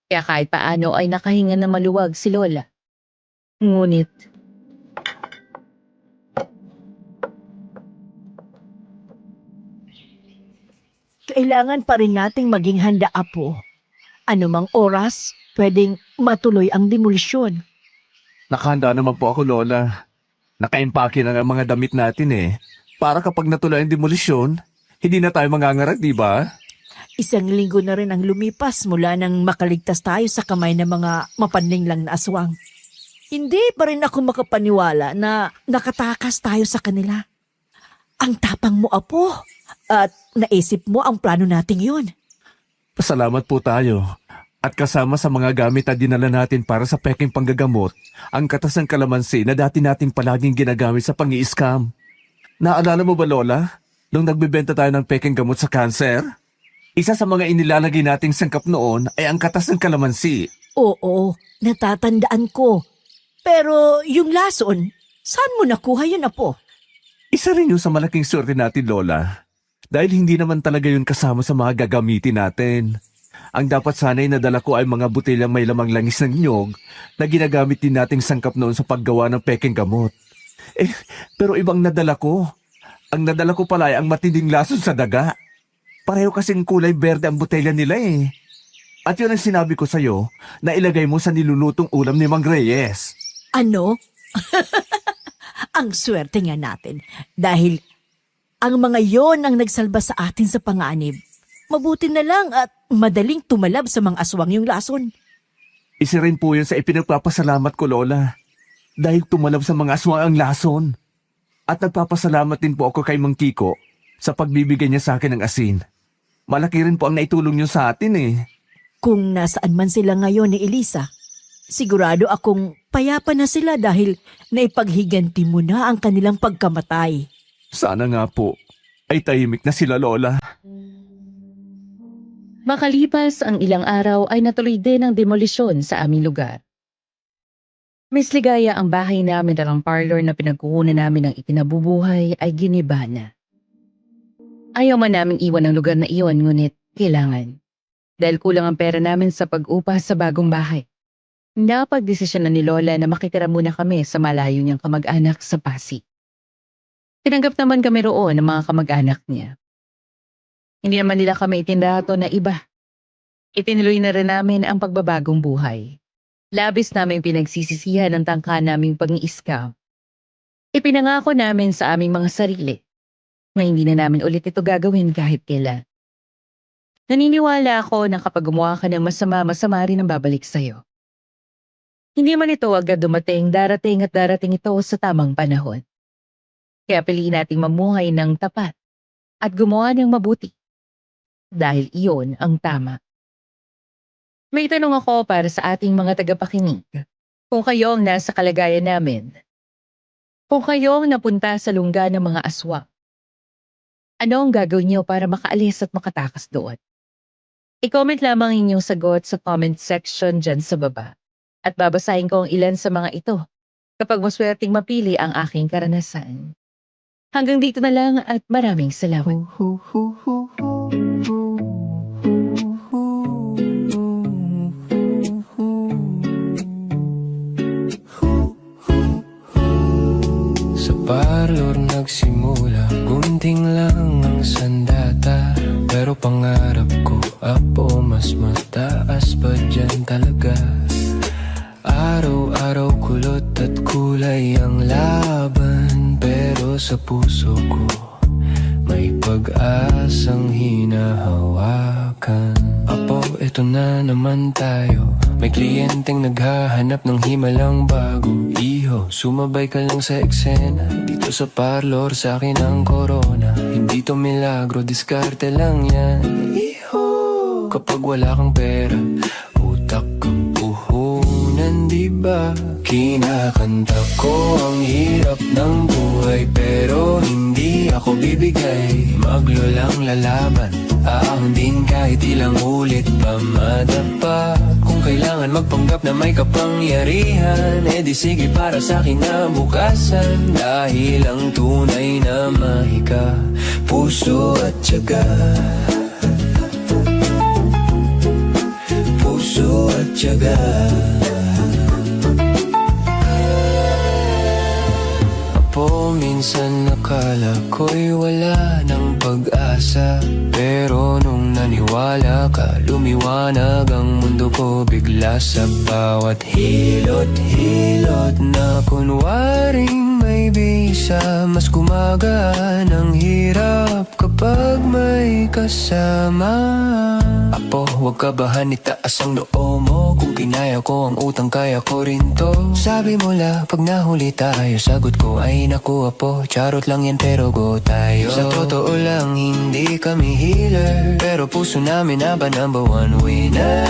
Kaya kahit paano ay nakahinga na maluwag si Lola. Ngunit, kailangan pa rin nating maging handa, Apo. Anumang oras, pwedeng matuloy ang demolisyon. Nakahanda naman po ako, Lola. Nakaimpake na ang mga damit natin Para kapag natuloy ang demolisyon, hindi na tayo mangangarag, di ba? Isang linggo na rin ang lumipas mula nang makaligtas tayo sa kamay ng mga mapanlinglang na aswang. Hindi pa rin ako makapaniwala na nakatakas tayo sa kanila. Ang tapang mo, Apo. At naisip mo ang plano nating yun. Pasalamat po tayo. At kasama sa mga gamit na dinala natin para sa peking panggagamot, ang katas ng kalamansi na dati natin palaging ginagamit sa pang-i-scam. Naalala mo ba, Lola, nung nagbebenta tayo ng peking gamot sa cancer? Isa sa mga inilalagay nating sangkap noon ay ang katas ng kalamansi. Oo, natatandaan ko. Pero yung lason, saan mo nakuha yun, Apo? Isa rin yun sa malaking swerte natin, Lola. Dahil hindi naman talaga yun kasama sa mga gagamitin natin. Ang dapat sana'y nadala ko ay mga botelyang may lamang langis ng nyog na ginagamit din nating sangkap noon sa paggawa ng peking gamot. Pero ibang nadala ko. Ang nadala ko pala ay ang matinding lason sa daga. Pareho kasing kulay berde ang botelya nila eh. At yun ang sinabi ko sa'yo na ilagay mo sa nilulutong ulam ni Mang Reyes. Ano? Ang swerte nga natin dahil ang mga yon ang nagsalba sa atin sa panganib. Mabuti na lang at madaling tumalab sa mga aswang yung lason. Isa rin po yun sa ipinagpapasalamat ko, Lola. Dahil tumalab sa mga aswang ang lason. At nagpapasalamat din po ako kay Mang Kiko sa pagbibigay niya sa akin ng asin. Malaki rin po ang naitulong niyo sa atin eh. Kung nasaan man sila ngayon ni Elisa, sigurado akong payapa na sila dahil naipaghiganti mo na ang kanilang pagkamatay. Sana nga po ay tahimik na sila, Lola. Makalipas ang ilang araw ay natuloy din ang demolisyon sa aming lugar. Miss Ligaya, ang bahay namin at ang parlor na pinagkukunan namin ng ikinabubuhay ay giniba na. Ayaw man naming iwan ang lugar na iyon, ngunit kailangan. Dahil kulang ang pera namin sa pag-upa sa bagong bahay. Napagdesisyon na ni Lola na makitira muna kami sa malayo niyang kamag-anak sa Pasig. Tinanggap naman kami roon ng mga kamag-anak niya. Hindi naman nila kami itindato na iba. Itinuloy na rin namin ang pagbabagong buhay. Labis namin pinagsisisihan ang tangka naming pang-iiskaw. Ipinangako namin sa aming mga sarili na hindi na namin ulit ito gagawin kahit kailan. Naniniwala ako na kapag gumawa ka ng masama rin ang babalik sa'yo. Hindi man ito agad dumating, darating ito sa tamang panahon. Kaya piliin nating mamuhay ng tapat at gumawa ng mabuti. Dahil iyon ang tama. May tanong ako para sa ating mga tagapakinig. Kung kayo ang nasa kalagayan namin, kung kayo ang napunta sa lungga ng mga aswang, ano ang gagawin niyo para makaalis at makatakas doon? I-comment lamang inyong sagot sa comment section dyan sa baba. At babasahin ko ang ilan sa mga ito kapag maswerteng mapili ang aking karanasan. Hanggang dito na lang at maraming salamat. Sa parlor nagsimula, gunting lang ang sandata. Pero pangarap ko, apo, mas mataas pa dyan talaga. Araw-araw kulot at kulay ang laban, pero sa puso ko may pag-asang hinahawakan. Apo, eto na naman tayo. May kliyenteng naghahanap ng himalang bago. Iho, sumabay ka lang sa eksena. Dito sa parlor, sa akin ang corona. Hindi to milagro, diskarte lang yan. Iho, kapag wala kang pera, utak kang puhunan, diba? Kinakanta ko ang hirap ng buhay, pero hindi ako bibigay. Maglulang lalaban, aahon din kahit ilang ulit pa madapa. Kung kailangan magpanggap na may kapangyarihan, di sige para sa kinabukasan. Dahil ang tunay na mahika, puso at tiyaga. Puso at tiyaga. Apo, minsan nakala ko'y wala ng pag-asa, pero nung naniwala ka, lumiwanag ang mundo ko bigla. Sa bawat hilot-hilot na kunwaring may bisa, mas gumagaan ang hirap kapag may kasama. Apo, huwag kabahan, itaas ang noo mo. Kung kinaya ko ang utang, kaya ko rin to. Sabi mo la, pag nahuli tayo, sagot ko ay naku apo, charot lang yan pero go tayo. Sa totoo lang, hindi kami healer, pero puso namin aba number one winner.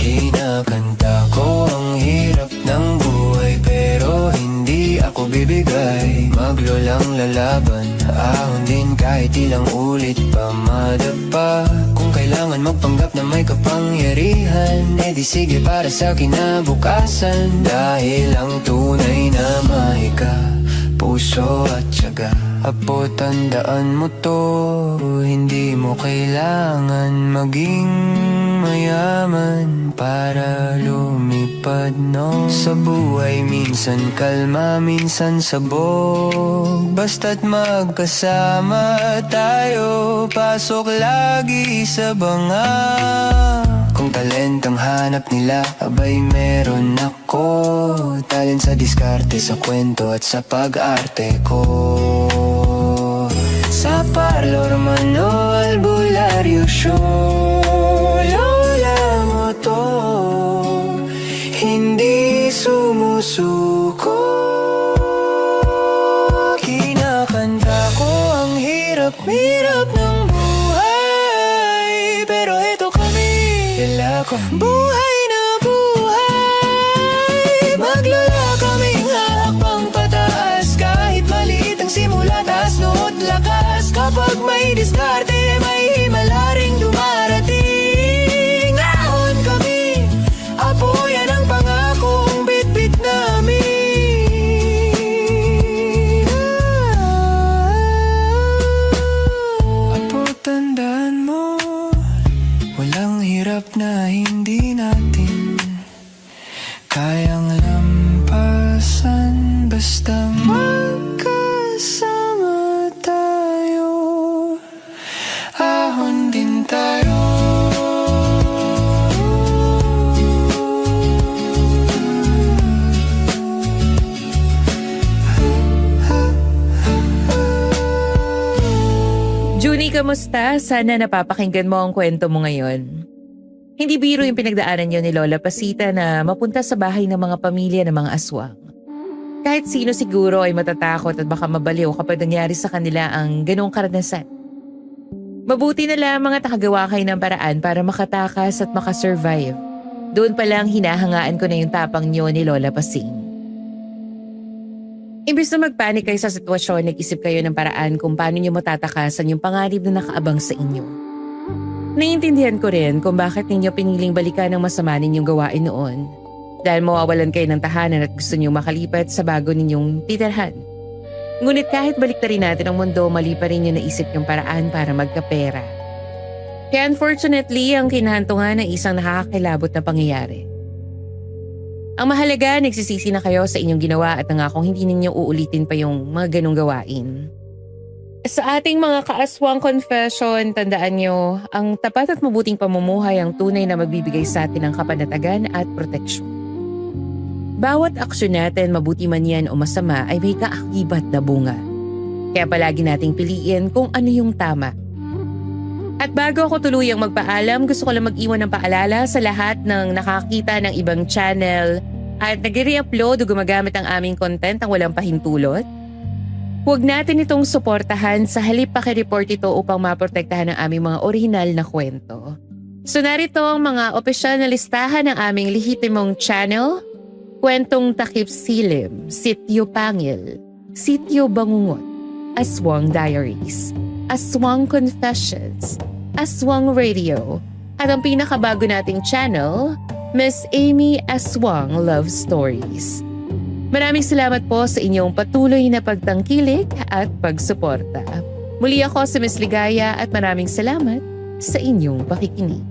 Kinakanta ko ang hirap ng buhay, pero hindi ako bibigay. Maglulang lalaban, ahon din kahit ilang ulit pa madapa. Kung kailangan magpanggap na may kapangyarihan, di sige para sa kinabukasan. Dahil ang tunay na mahika, puso at tiyaga. Apo, tandaan mo to, hindi mo kailangan maging mayaman para lumipad agad, no? Sa buhay minsan kalma, minsan sabog. Basta't magkasama tayo, pasok lagi sa banga. Kung talentang hanap nila, abay meron ako. Talent sa diskarte, sa kwento at sa pag-arte ko. Sa parlor man o albularyo show, lola mo to, hindi sumusuko. Kinakanta ko ang hirap-hirap ng buhay, pero eto kami, dala ko buhay na buhay. Maglola kaming hakbang pataas, kahit maliit ang simula, taas no't lakas. Kapag may diskarte, may himala ring dumarating. Ahon kami, apo yan ang pangakong bit-bit namin. Apo, tandaan mo, walang hirap na hindi natin kayang lampasan, basta magkasama tayo. Ahon din tayo. Junie, kamusta? Sana napapakinggan mo ang kwento mo ngayon. Hindi biro yung pinagdaanan niyo ni Lola Pasita na mapunta sa bahay ng mga pamilya ng mga aswang. Kahit sino siguro ay matatakot at baka mabaliw kapag nangyari sa kanila ang ganong karanasan. Mabuti na lamang at nakagawa kayo ng paraan para makatakas at makasurvive. Doon pa lang hinahangaan ko na yung tapang niyo ni Lola Pasing. Imbis na magpanik kayo sa sitwasyon, nag-isip kayo ng paraan kung paano niyo matatakasan yung panganib na nakaabang sa inyo. Naiintindihan ko rin kung bakit ninyo piniling balikan ang masama ninyong gawain noon. Dahil mawawalan kayo ng tahanan at gusto niyo makalipat sa bago ninyong titirhan. Ngunit kahit baliktarin natin ang mundo, mali pa rin yung naisip yung paraan para magkapera. Kaya unfortunately, ang kinahantungan ay isang nakakakilabot na pangyayari. Ang mahalaga, nagsisisi na kayo sa inyong ginawa at nangakong hindi ninyo uulitin pa yung mga ganong gawain. Sa ating mga kaaswang confession, tandaan nyo, ang tapat at mabuting pamumuhay ang tunay na magbibigay sa atin ng kapanatagan at proteksyon. Bawat aksyon natin, mabuti man yan o masama, ay may kaakibat na bunga. Kaya palagi nating piliin kung ano yung tama. At bago ako tuluyang magpaalam, gusto ko lang mag-iwan ng paalala sa lahat ng nakakita ng ibang channel at nag-re-upload o gumagamit ang aming content ang walang pahintulot. Huwag natin itong suportahan, sa halip pakireport ito upang maprotektahan ang aming mga orihinal na kwento. So narito ang mga opisyal na listahan ng aming lehitimong channel: Kwentong Takip Silim, Sityo Pangil, Sityo Bangungot, Aswang Diaries, Aswang Confessions, Aswang Radio, at ang pinakabago nating channel, Miss Amy Aswang Love Stories. Maraming salamat po sa inyong patuloy na pagtangkilik at pagsuporta. Muli ako si Miss Ligaya at maraming salamat sa inyong pakikinig.